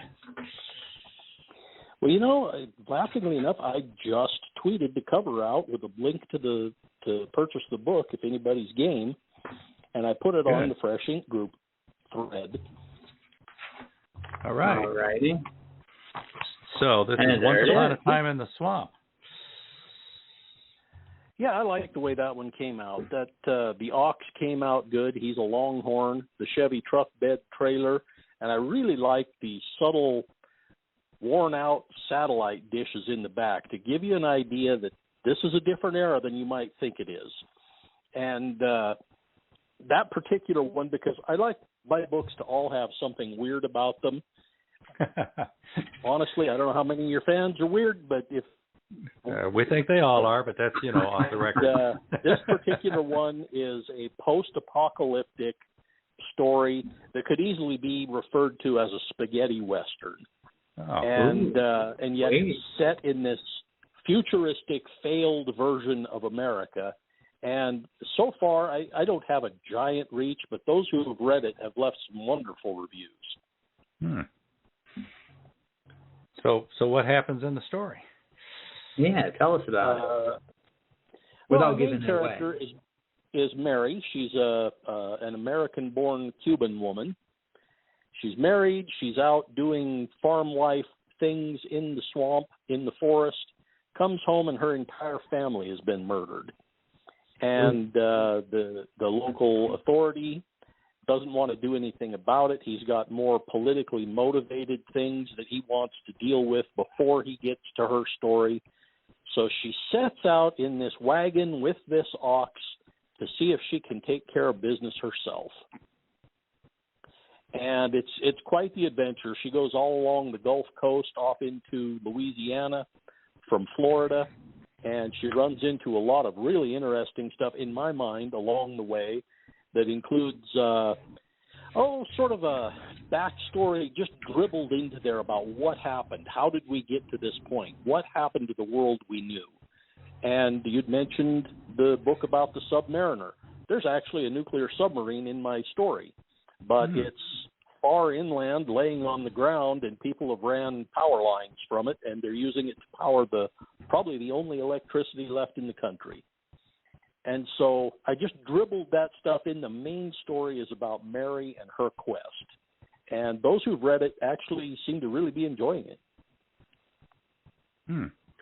Well, you know, laughingly enough, I just tweeted the cover out with a link to purchase the book if anybody's game, and I put it on the Fresh Ink Group thread. All right. All righty. So this is Once Upon a Time in the Swamp. Yeah, I like the way that one came out. That the ox came out good. He's a longhorn. The Chevy truck bed trailer, and I really like the subtle, worn-out satellite dishes in the back to give you an idea that this is a different era than you might think it is. And that particular one, because I like my books to all have something weird about them. Honestly, I don't know how many of your fans are weird, but if we think they all are, but that's, off the record. This particular one is a post-apocalyptic story that could easily be referred to as a spaghetti western. And yet it's set in this futuristic, failed version of America. And so far, I don't have a giant reach, but those who have read it have left some wonderful reviews. So what happens in the story? Yeah, tell us about it. Without giving it away. The main character is Mary. She's an American-born Cuban woman. She's married. She's out doing farm life things in the swamp, in the forest. Comes home and her entire family has been murdered. And the local authority doesn't want to do anything about it. He's got more politically motivated things that he wants to deal with before he gets to her story. So she sets out in this wagon with this ox to see if she can take care of business herself. And it's quite the adventure. She goes all along the Gulf Coast off into Louisiana from Florida, and she runs into a lot of really interesting stuff, in my mind, along the way that includes, sort of a backstory just dribbled into there about what happened. How did we get to this point? What happened to the world we knew? And you'd mentioned the book about the Submariner. There's actually a nuclear submarine in my story, but it's far inland, laying on the ground, and people have ran power lines from it, and they're using it to power probably the only electricity left in the country. And so I just dribbled that stuff in. The main story is about Mary and her quest. And those who've read it actually seem to really be enjoying it.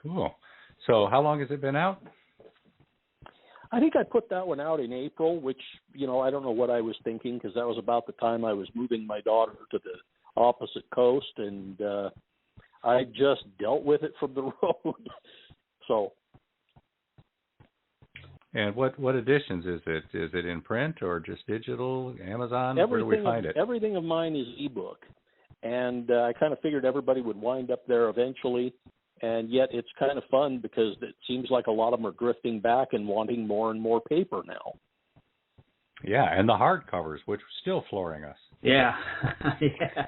Cool. So how long has it been out? I think I put that one out in April, which, I don't know what I was thinking, because that was about the time I was moving my daughter to the opposite coast, and I just dealt with it from the road. So. And what editions is it? Is it in print or just digital, Amazon? Where do we find it? Everything of mine is ebook. And I kind of figured everybody would wind up there eventually. And yet it's kind of fun because it seems like a lot of them are drifting back and wanting more and more paper now. Yeah, and the hardcovers, which are still flooring us. Yeah, yeah.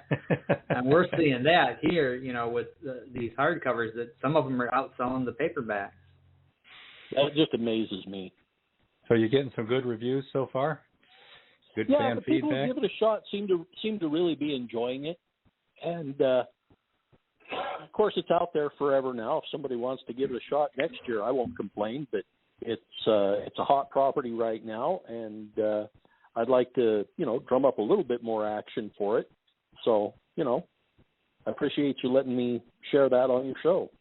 And we're seeing that here, with these hardcovers, that some of them are outselling the paperbacks. That just amazes me. So you're getting some good reviews so far? Good fan the people feedback? who give it a shot seem to really be enjoying it. And, of course, it's out there forever now. If somebody wants to give it a shot next year, I won't complain, but it's a hot property right now, and I'd like to, drum up a little bit more action for it. So, I appreciate you letting me share that on your show.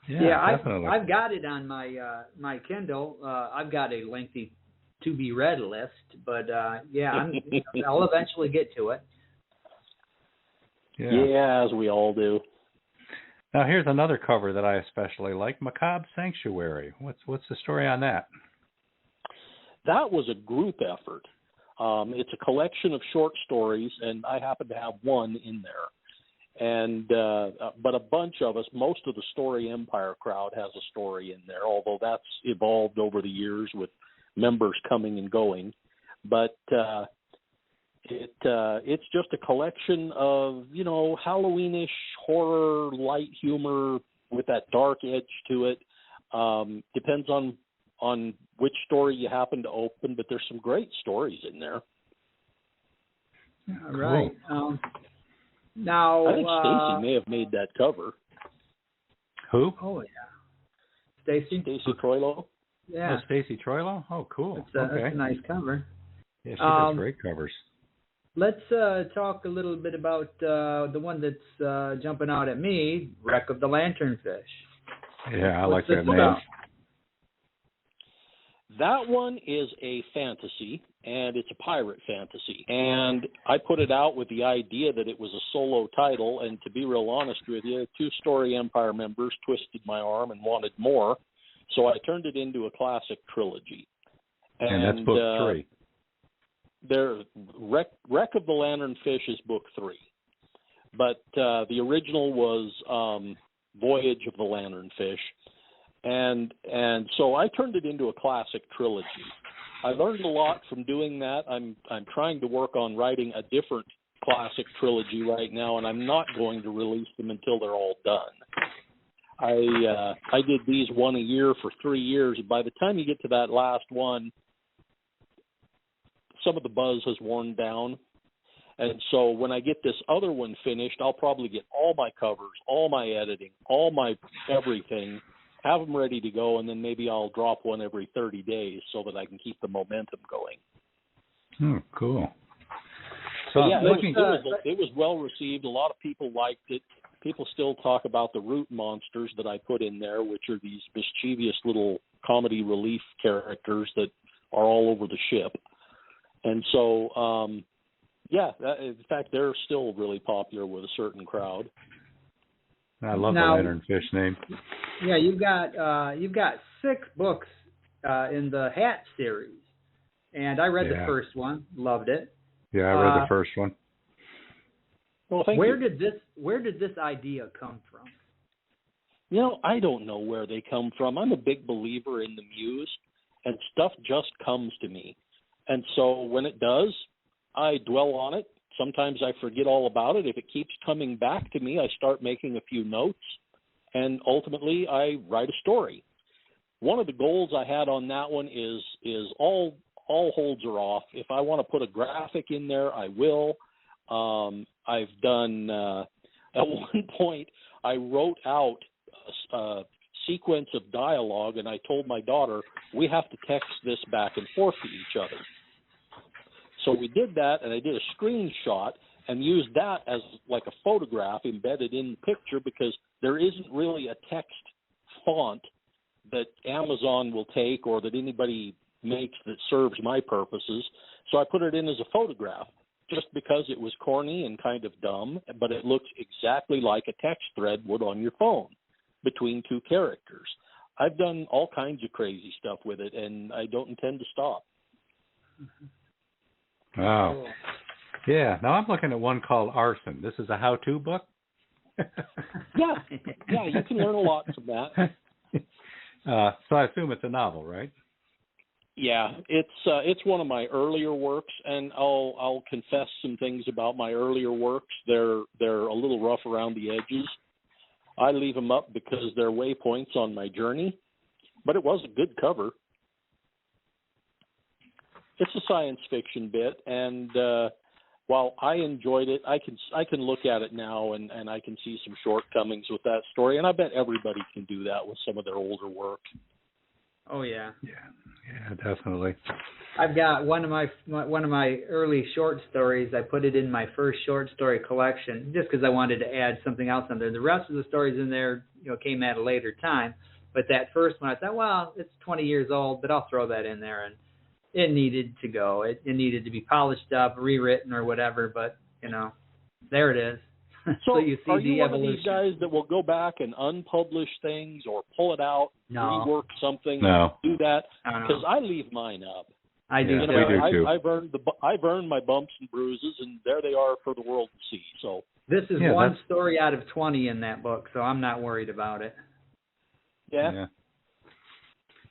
Yeah, I've got it on my Kindle. I've got a lengthy to be read list, but I'll eventually get to it. Yeah, as we all do. Now here's another cover that I especially like, Macabre Sanctuary. What's the story on that? That was a group effort. It's a collection of short stories, and I happen to have one in there. And but a bunch of us, most of the Story Empire crowd has a story in there, although that's evolved over the years with members coming and going. But it's just a collection of, Halloweenish horror, light humor with that dark edge to it. Depends on which story you happen to open, but there's some great stories in there. All right. Cool. Now, I think Stacy may have made that cover. Who? Oh yeah, Stacy Troilo. Yeah, Stacy Troilo. Oh, cool. That's a nice cover. Yeah, she does great covers. Let's talk a little bit about the one that's jumping out at me, Wreck of the Lanternfish. Yeah, I like that name. About? That one is a fantasy, and it's a pirate fantasy. And I put it out with the idea that it was a solo title, and to be real honest with you, 2 Story Empire members twisted my arm and wanted more, so I turned it into a classic trilogy. And that's book 3. Wreck of the Lanternfish is book 3. But the original was Voyage of the Lanternfish. And so I turned it into a classic trilogy. I learned a lot from doing that. I'm trying to work on writing a different classic trilogy right now, and I'm not going to release them until they're all done. I did these one a year for 3 years. By the time you get to that last one, some of the buzz has worn down. And so when I get this other one finished, I'll probably get all my covers, all my editing, all my everything, have them ready to go, and then maybe I'll drop one every 30 days so that I can keep the momentum going. Cool. So yeah, it was well received. A lot of people liked it. People still talk about the root monsters that I put in there, which are these mischievous little comedy relief characters that are all over the ship. And so, in fact, they're still really popular with a certain crowd. I love the Lanternfish name. Yeah, you've got 6 books in the Hat series, and I read the first one, loved it. Yeah, I read the first one. Well, where did this idea come from? I don't know where they come from. I'm a big believer in the muse, and stuff just comes to me. And so when it does, I dwell on it. Sometimes I forget all about it. If it keeps coming back to me, I start making a few notes, and ultimately I write a story. One of the goals I had on that one is all holds are off. If I want to put a graphic in there, I will. I've done at one point I wrote out a sequence of dialogue, and I told my daughter, we have to text this back and forth to each other. So we did that, and I did a screenshot and used that as like a photograph embedded in the picture, because there isn't really a text font that Amazon will take or that anybody makes that serves my purposes. So I put it in as a photograph just because it was corny and kind of dumb, but it looks exactly like a text thread would on your phone between 2 characters. I've done all kinds of crazy stuff with it, and I don't intend to stop. Wow. Yeah. Now I'm looking at one called Arson. This is a how-to book? Yeah, you can learn a lot from that. So I assume it's a novel, right? Yeah, it's one of my earlier works, and I'll confess some things about my earlier works. They're a little rough around the edges. I leave them up because they're waypoints on my journey, but it was a good cover. It's a science fiction bit, and while I enjoyed it, I can look at it now and I can see some shortcomings with that story, and I bet everybody can do that with some of their older work. Oh yeah. Yeah, definitely. I've got one of my early short stories. I put it in my first short story collection just because I wanted to add something else on there. The rest of the stories in there, came at a later time. But that first one, I thought, well, it's 20 years old, but I'll throw that in there, and it needed to go. It needed to be polished up, rewritten, or whatever. But there it is. So you see are you the one evolution. of these guys that will go back and unpublish things or pull it out, rework something, do that? Because I leave mine up. I do. We do too. I've earned my bumps and bruises, and there they are for the world to see. So this is one story out of 20 in that book, so I'm not worried about it. Yeah.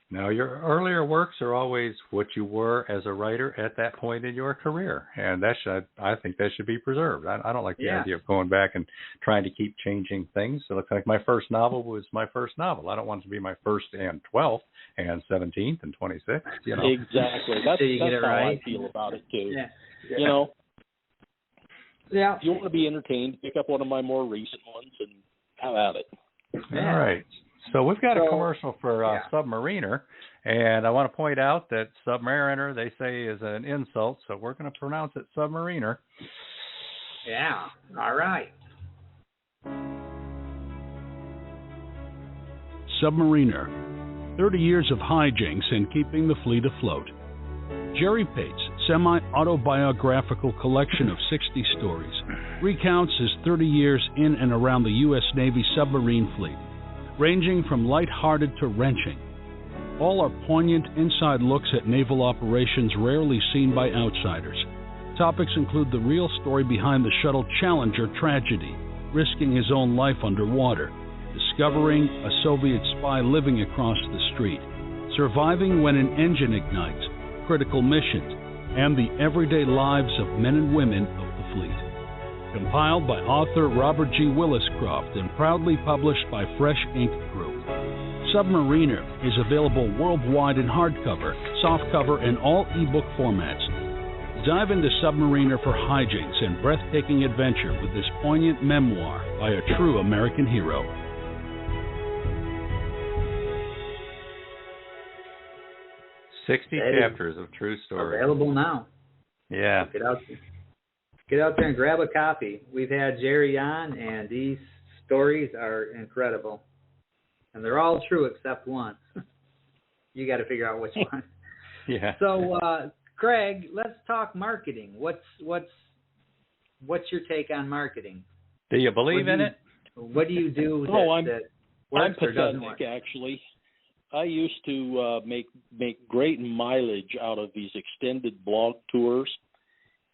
Now, your earlier works are always what you were as a writer at that point in your career, and I think that should be preserved. I don't like the idea of going back and trying to keep changing things. It looks like my first novel was my first novel. I don't want it to be my first and 12th and 17th and 26th. Exactly. That's how I feel about it too. Yeah. If you want to be entertained, pick up one of my more recent ones and have at it. All right. So we've got a commercial for Submariner, and I want to point out that Submariner, they say, is an insult, so we're going to pronounce it Submariner. Yeah, all right. Submariner, 30 years of hijinks and keeping the fleet afloat. Jerry Pate's semi-autobiographical collection of 60 stories recounts his 30 years in and around the U.S. Navy submarine fleet, ranging from lighthearted to wrenching. All are poignant inside looks at naval operations rarely seen by outsiders. Topics include the real story behind the shuttle Challenger tragedy, risking his own life underwater, discovering a Soviet spy living across the street, surviving when an engine ignites, critical missions, and the everyday lives of men and women of the fleet. Compiled by author Robert G. Williscroft and proudly published by Fresh Ink Group. Submariner is available worldwide in hardcover, softcover, and all ebook formats. Dive into Submariner for hijinks and breathtaking adventure with this poignant memoir by a true American hero. Sixty chapters of true story. Available now. Yeah. Get out there and grab a copy. We've had Jerry on, and these stories are incredible. And they're all true except one. You got to figure out which one. Yeah. So, Craig, let's talk marketing. What's your take on marketing? Do you believe in it? What do you do that works or doesn't work? Actually. I used to make great mileage out of these extended blog tours,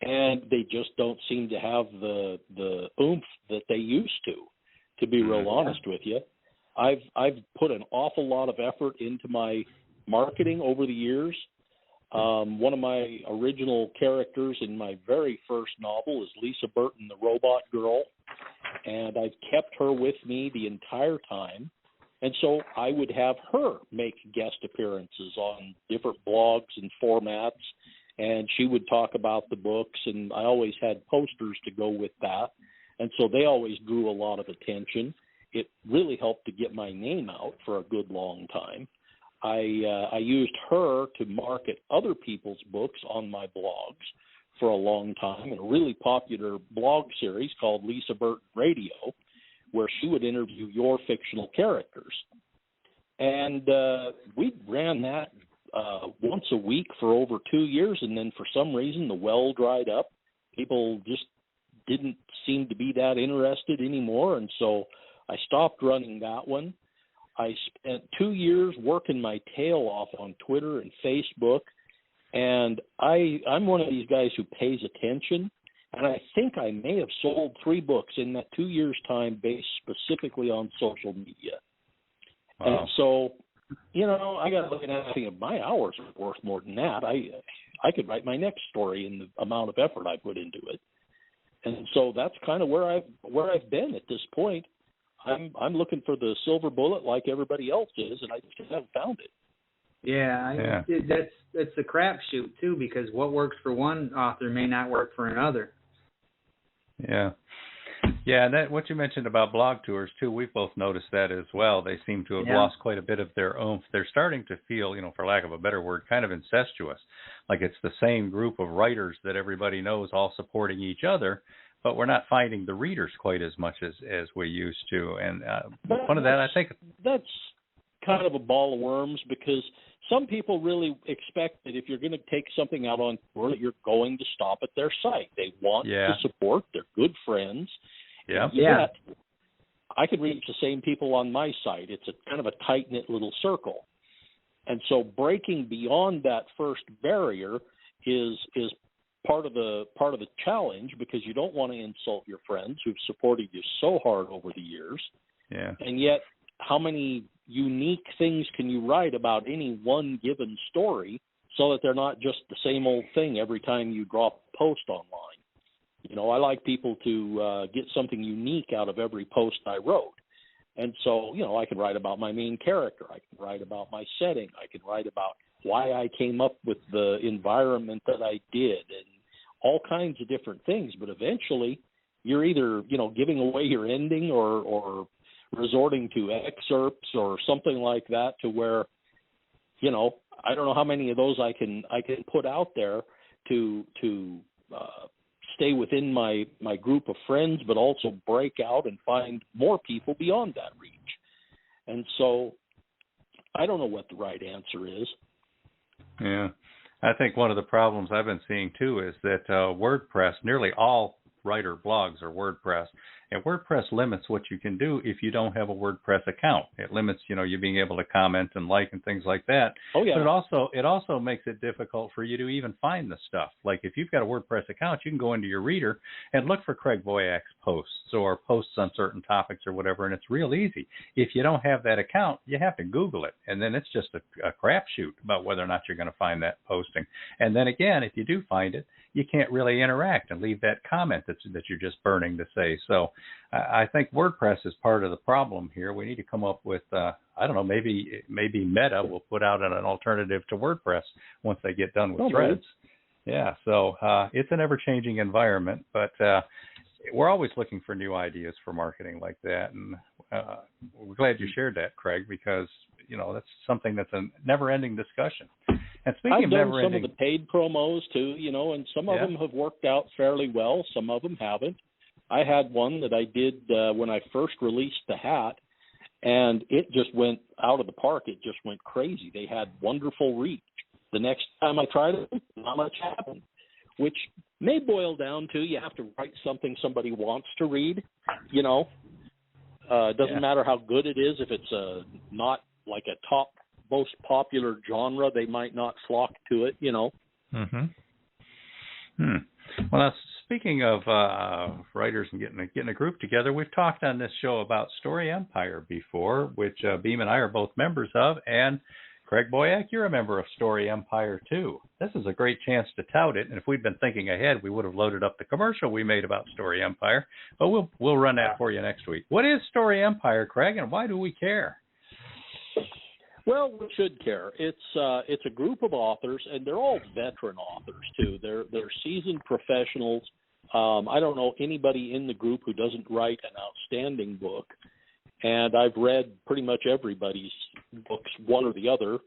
and they just don't seem to have the oomph that they used to be real honest with you. I've put an awful lot of effort into my marketing over the years. One of my original characters in my very first novel is Lisa Burton, the robot girl, and I've kept her with me the entire time. And so I would have her make guest appearances on different blogs and formats, and she would talk about the books, and I always had posters to go with that. And so they always drew a lot of attention. It really helped to get my name out for a good long time. I used her to market other people's books on my blogs for a long time, in a really popular blog series called Lisa Burton Radio, where she would interview your fictional characters. And we ran that once a week for over 2 years, and then for some reason the well dried up. People just didn't seem to be that interested anymore, and so I stopped running that one. I spent 2 years working my tail off on Twitter and Facebook, and I'm one of these guys who pays attention. And I think I may have sold 3 books in that 2 years' time based specifically on social media. Wow. And so you know, I got to look at it and think my hours are worth more than that. I could write my next story in the amount of effort I put into it. And so that's kind of where I've been at this point. I'm looking for the silver bullet like everybody else is, and I just haven't found it. Yeah. That's a crapshoot too, because what works for one author may not work for another. Yeah. Yeah, and that what you mentioned about blog tours too, we've both noticed that as well. They seem to have lost quite a bit of their oomph. They're starting to feel, you know, for lack of a better word, kind of incestuous. Like it's the same group of writers that everybody knows all supporting each other, but we're not finding the readers quite as much as we used to. And one of that, I think that's kind of a ball of worms, because some people really expect that if you're going to take something out on tour, that you're going to stop at their site. They want to support. They're good friends. Yet, I could reach the same people on my site. It's a kind of a tight-knit little circle. And so breaking beyond that first barrier is part of the challenge, because you don't want to insult your friends who've supported you so hard over the years. Yeah. And yet, how many unique things can you write about any one given story so that they're not just the same old thing every time you drop a post online? You know, I like people to get something unique out of every post I wrote. And so, you know, I can write about my main character. I can write about my setting. I can write about why I came up with the environment that I did and all kinds of different things. But eventually you're either, you know, giving away your ending or resorting to excerpts or something like that, to where, you know, I don't know how many of those I can put out there to stay within my group of friends, but also break out and find more people beyond that reach. And so I don't know what the right answer is. Yeah. I think one of the problems I've been seeing too is that WordPress, nearly all writer blogs are WordPress, and WordPress limits what you can do if you don't have a WordPress account. It limits, you know, you being able to comment and like and things like that. Oh yeah. But it also makes it difficult for you to even find the stuff. Like if you've got a WordPress account, you can go into your reader and look for Craig Boyack's posts or posts on certain topics or whatever, and it's real easy. If you don't have that account, you have to Google it, and then it's just a crapshoot about whether or not you're going to find that posting. And then again, if you do find it, you can't really interact and leave that comment that you're just burning to say. So I think WordPress is part of the problem here. We need to come up with, I don't know, maybe Meta will put out an alternative to WordPress once they get done with Threads. Yeah, so it's an ever-changing environment, but we're always looking for new ideas for marketing like that. And we're glad you shared that, Craig, because, you know, that's something that's a never-ending discussion. And speaking I've done some of the paid promos too, you know, and some of them have worked out fairly well. Some of them haven't. I had one that I did when I first released the hat, and it just went out of the park. It just went crazy. They had wonderful reach. The next time I tried it, not much happened, which may boil down to you have to write something somebody wants to read, you know. It doesn't matter how good it is. If it's not like a top most popular genre, they might not flock to it, you know. Well, now, speaking of writers and getting a group together, we've talked on this show about Story Empire before, which Beem and I are both members of, and Craig Boyack, you're a member of Story Empire too. This is a great chance to tout it, and if we'd been thinking ahead, we would have loaded up the commercial we made about Story Empire, but we'll run that for you next week. What is Story Empire, Craig, and why do we care? Well, we should care. It's a group of authors, and they're all veteran authors too. They're seasoned professionals. I don't know anybody in the group who doesn't write an outstanding book, and I've read pretty much everybody's books, one or the other,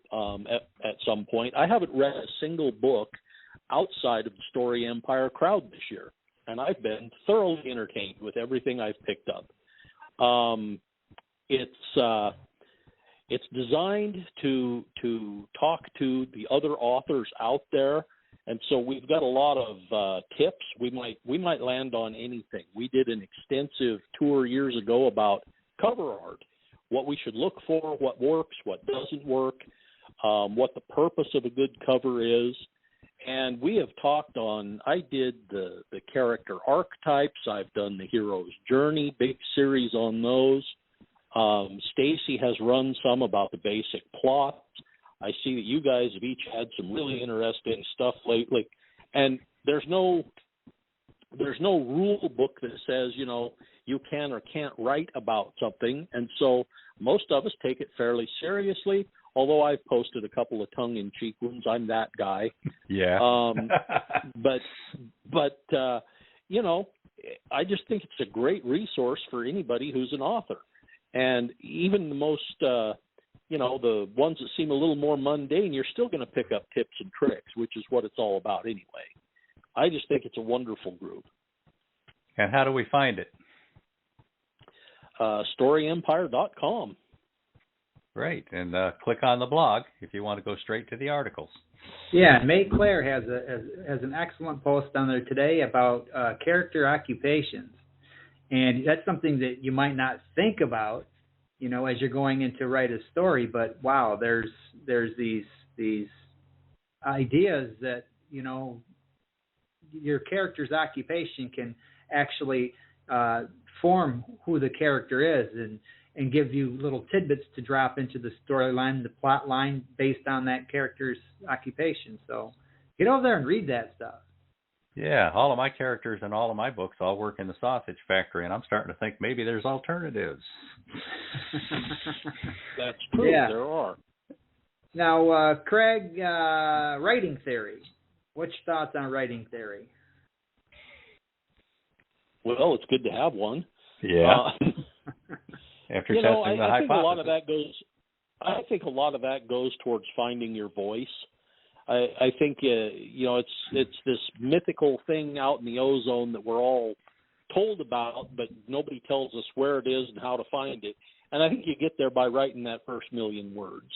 at some point. I haven't read a single book outside of the Story Empire crowd this year, and I've been thoroughly entertained with everything I've picked up. It's designed to talk to the other authors out there, and so we've got a lot of tips. We might land on anything. We did an extensive tour years ago about cover art, what we should look for, what works, what doesn't work, what the purpose of a good cover is. And we have talked on, I did the character archetypes. I've done the hero's journey, big series on those. Stacy has run some about the basic plot. I see that you guys have each had some really interesting stuff lately. And there's no rule book that says, you can or can't write about something. And so most of us take it fairly seriously, although I've posted a couple of tongue-in-cheek ones. I'm that guy. Yeah. But I just think it's a great resource for anybody who's an author. And even the most, the ones that seem a little more mundane, you're still going to pick up tips and tricks, which is what it's all about anyway. I just think it's a wonderful group. And how do we find it? StoryEmpire.com. Great. And click on the blog if you want to go straight to the articles. Yeah, May Claire has an excellent post on there today about character occupations. And that's something that you might not think about, as you're going in to write a story. But wow, there's these ideas that your character's occupation can actually form who the character is, and give you little tidbits to drop into the storyline, the plot line based on that character's occupation. So get over there and read that stuff. Yeah, all of my characters in all of my books all work in the sausage factory, and I'm starting to think maybe there's alternatives. That's true. Yeah. There are. Now, Craig, writing theory. What's your thoughts on writing theory? Well, it's good to have one. Yeah. After testing the hypothesis. I think a lot of that goes towards finding your voice. I think it's this mythical thing out in the ozone that we're all told about, but nobody tells us where it is and how to find it. And I think you get there by writing that first million words.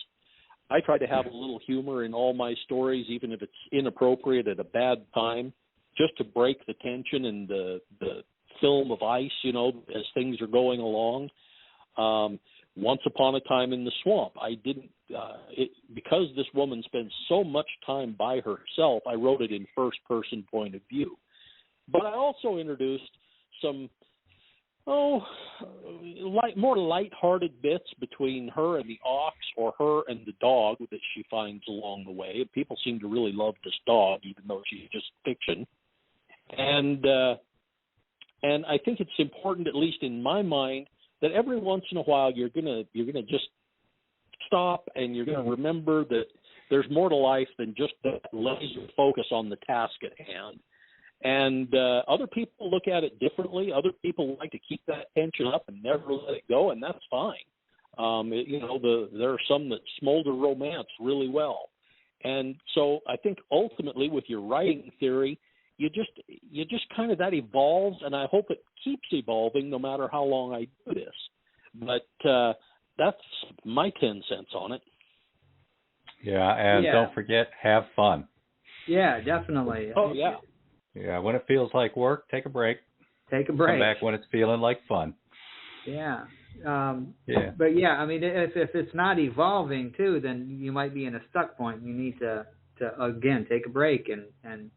I try to have a little humor in all my stories, even if it's inappropriate at a bad time, just to break the tension and the film of ice, as things are going along. Once upon a time in the swamp, I didn't, because this woman spends so much time by herself, I wrote it in first-person point of view. But I also introduced some, more light-hearted bits between her and the ox, or her and the dog that she finds along the way. People seem to really love this dog, even though she's just fiction. And I think it's important, at least in my mind, that every once in a while you're gonna just stop and you're gonna remember that there's more to life than just that laser focus on the task at hand. And other people look at it differently. Other people like to keep that tension up and never let it go, and that's fine. There are some that smolder romance really well. And so I think ultimately with your writing theory, you just kind of, that evolves, and I hope it keeps evolving no matter how long I do this. But that's my 10 cents on it. Yeah, and don't forget, have fun. Yeah, definitely. Oh, yeah. Yeah, when it feels like work, take a break. Take a break. Come back when it's feeling like fun. Yeah. But yeah, I mean, if it's not evolving too, then you might be in a stuck point. You need to again take a break and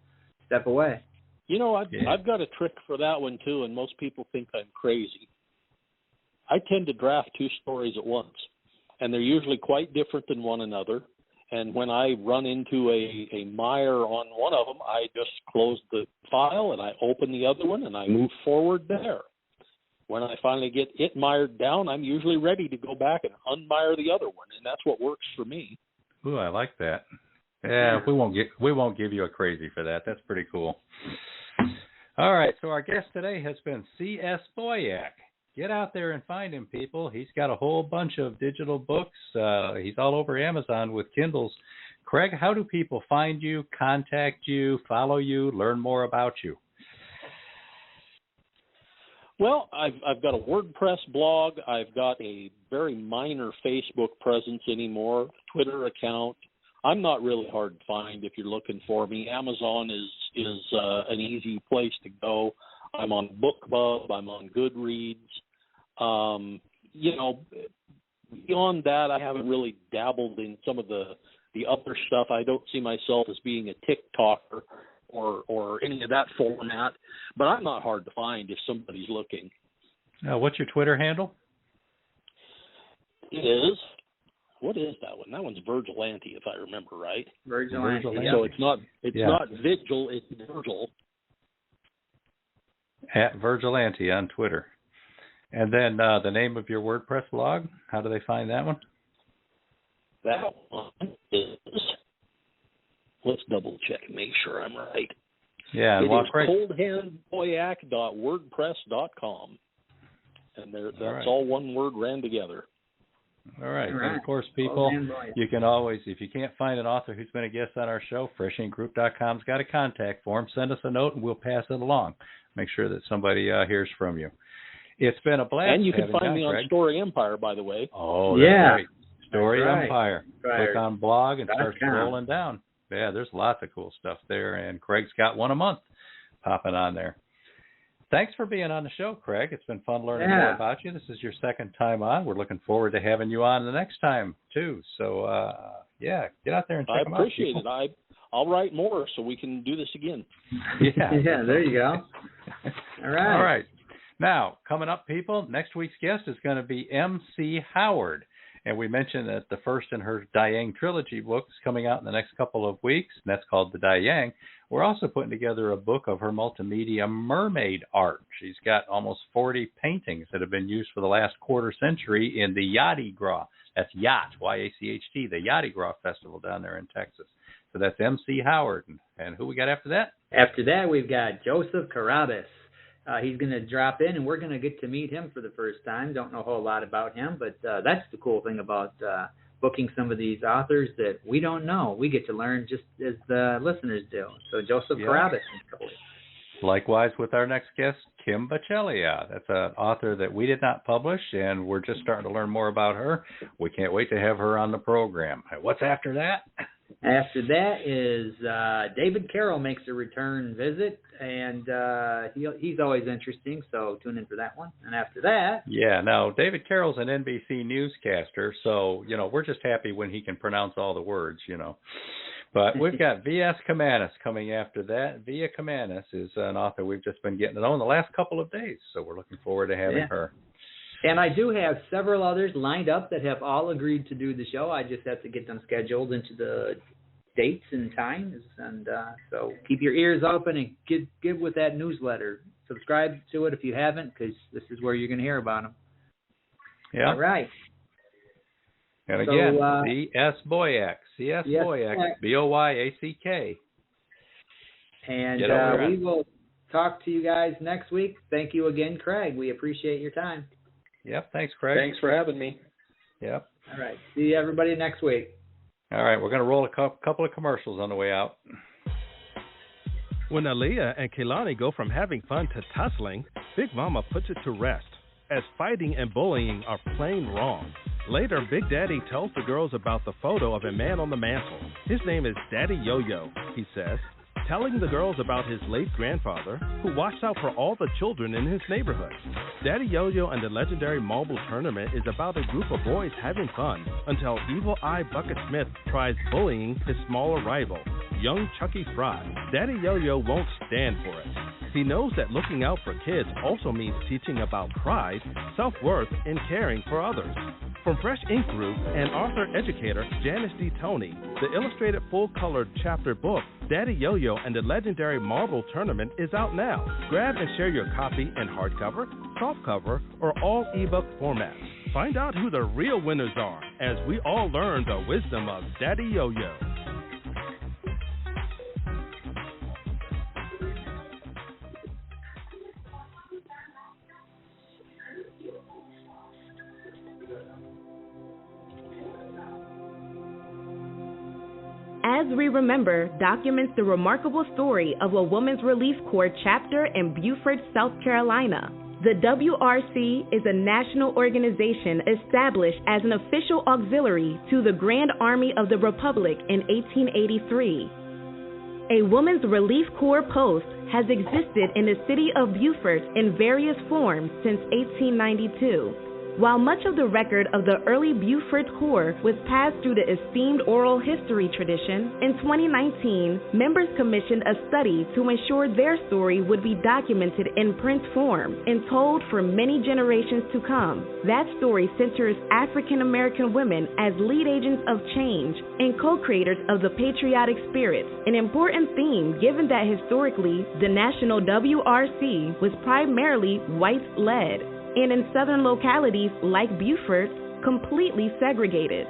step away. I've got a trick for that one too, and most people think I'm crazy. I tend to draft 2 stories at once, and they're usually quite different than one another. And when I run into a mire on one of them, I just close the file and I open the other one and I move forward there. When I finally get it mired down, I'm usually ready to go back and unmire the other one, and that's what works for me. Ooh, I like that. Yeah, we won't give you a crazy for that. That's pretty cool. All right, so our guest today has been C.S. Boyack. Get out there and find him, people. He's got a whole bunch of digital books. He's all over Amazon with Kindles. Craig, how do people find you, contact you, follow you, learn more about you? Well, I've got a WordPress blog. I've got a very minor Facebook presence anymore, Twitter account. I'm not really hard to find if you're looking for me. Amazon is an easy place to go. I'm on BookBub. I'm on Goodreads. Beyond that, I haven't really dabbled in some of the other stuff. I don't see myself as being a TikToker or any of that format, but I'm not hard to find if somebody's looking. What's your Twitter handle? is, what is that one? That one's Virgilante, if I remember right. Virgilante. So it's not Vigil, it's Virgil. At Virgilante on Twitter. And then the name of your WordPress blog, how do they find that one? That one is, let's double check and make sure I'm right. Yeah, it is coldhandboyack.wordpress.com. And that's all one word ran together. All right. And of course, people, you can always, if you can't find an author who's been a guest on our show, freshinkgroup.com's got a contact form. Send us a note and we'll pass it along. Make sure that somebody hears from you. It's been a blast. And you can find me on Craig. Story Empire, by the way. Oh, that's great. Story right. Empire. Right. Click on blog and start scrolling down. Yeah, there's lots of cool stuff there, and Craig's got one a month popping on there. Thanks for being on the show, Craig. It's been fun learning more about you. This is your second time on. We're looking forward to having you on the next time, too. So, get out there and check them out. I appreciate it. I'll write more so we can do this again. Yeah, there you go. All right. Now, coming up, people, next week's guest is going to be M.C. Howard. And we mentioned that the first in her Dayang trilogy book is coming out in the next couple of weeks, and that's called The Dayang. We're also putting together a book of her multimedia mermaid art. She's got almost 40 paintings that have been used for the last quarter century in the Yachty Gras. That's Yacht, Y-A-C-H-T, the Yachty Gras Festival down there in Texas. So that's M.C. Howard. And who we got after that? After that, we've got Joseph Carabas. He's going to drop in, and we're going to get to meet him for the first time. Don't know a whole lot about him, but that's the cool thing about booking some of these authors that we don't know. We get to learn just as the listeners do. So Joseph Carabas. Likewise with our next guest, Kim Bachelia. That's an author that we did not publish, and we're just starting to learn more about her. We can't wait to have her on the program. What's after that? After that is David Carroll makes a return visit, and he's always interesting, so tune in for that one. And after that... Yeah, now, David Carroll's an NBC newscaster, so, we're just happy when he can pronounce all the words, But we've got V.S. Kamanis coming after that. Via Kamanis is an author we've just been getting to know in the last couple of days, so we're looking forward to having her. And I do have several others lined up that have all agreed to do the show. I just have to get them scheduled into the dates and times. And so keep your ears open and get with that newsletter. Subscribe to it if you haven't, because this is where you're going to hear about them. Yeah. All right. And again, C.S. Boyack. C.S. Boyack. B-O-Y-A-C-K. And we will talk to you guys next week. Thank you again, Craig. We appreciate your time. Yep. Thanks, Craig. Thanks for having me. Yep. All right. See everybody next week. All right. We're going to roll a couple of commercials on the way out. When Aaliyah and Kehlani go from having fun to tussling, Big Mama puts it to rest, as fighting and bullying are plain wrong. Later, Big Daddy tells the girls about the photo of a man on the mantle. His name is Daddy Yo-Yo, he says, telling the girls about his late grandfather, who watched out for all the children in his neighborhood. Daddy Yo-Yo and the legendary marble tournament is about a group of boys having fun until Evil Eye Bucket Smith tries bullying his smaller rival, young Chucky Fry. Daddy Yo-Yo won't stand for it. He knows that looking out for kids also means teaching about pride, self-worth, and caring for others. From Fresh Ink Group and author-educator Janice D. Toney, the illustrated full-colored chapter book, Daddy Yo-Yo and the Legendary Marble Tournament is out now. Grab and share your copy in hardcover, softcover, or all ebook formats. Find out who the real winners are as we all learn the wisdom of Daddy Yo-Yo. As we remember documents the remarkable story of a Women's Relief Corps chapter in Beaufort, South Carolina. The WRC is a national organization established as an official auxiliary to the Grand Army of the Republic in 1883. A Women's Relief Corps post has existed in the city of Beaufort in various forms since 1892. While much of the record of the early Buford Corps was passed through the esteemed oral history tradition, in 2019, members commissioned a study to ensure their story would be documented in print form and told for many generations to come. That story centers African American women as lead agents of change and co-creators of the patriotic spirit, an important theme given that historically the national WRC was primarily white-led, and in southern localities like Beaufort, completely segregated.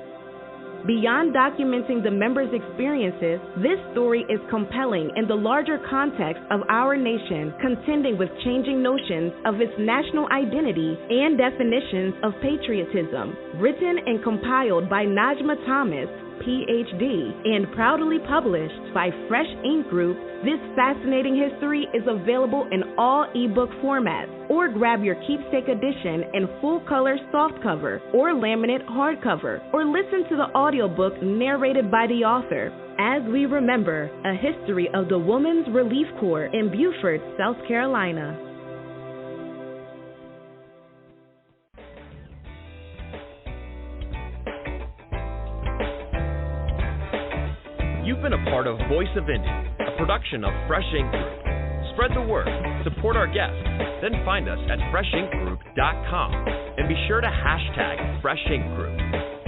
Beyond documenting the members' experiences, this story is compelling in the larger context of our nation contending with changing notions of its national identity and definitions of patriotism. Written and compiled by Najma Thomas, Ph.D., and proudly published by Fresh Ink Group, this fascinating history is available in all ebook formats, or grab your keepsake edition in full-color softcover or laminate hardcover, or listen to the audiobook narrated by the author. As We Remember, a history of the Women's Relief Corps in Beaufort, South Carolina. You've been a part of Voice of Indy, a production of Fresh Ink Group. Spread the word, support our guests, then find us at freshinkgroup.com and be sure to hashtag Fresh Ink Group.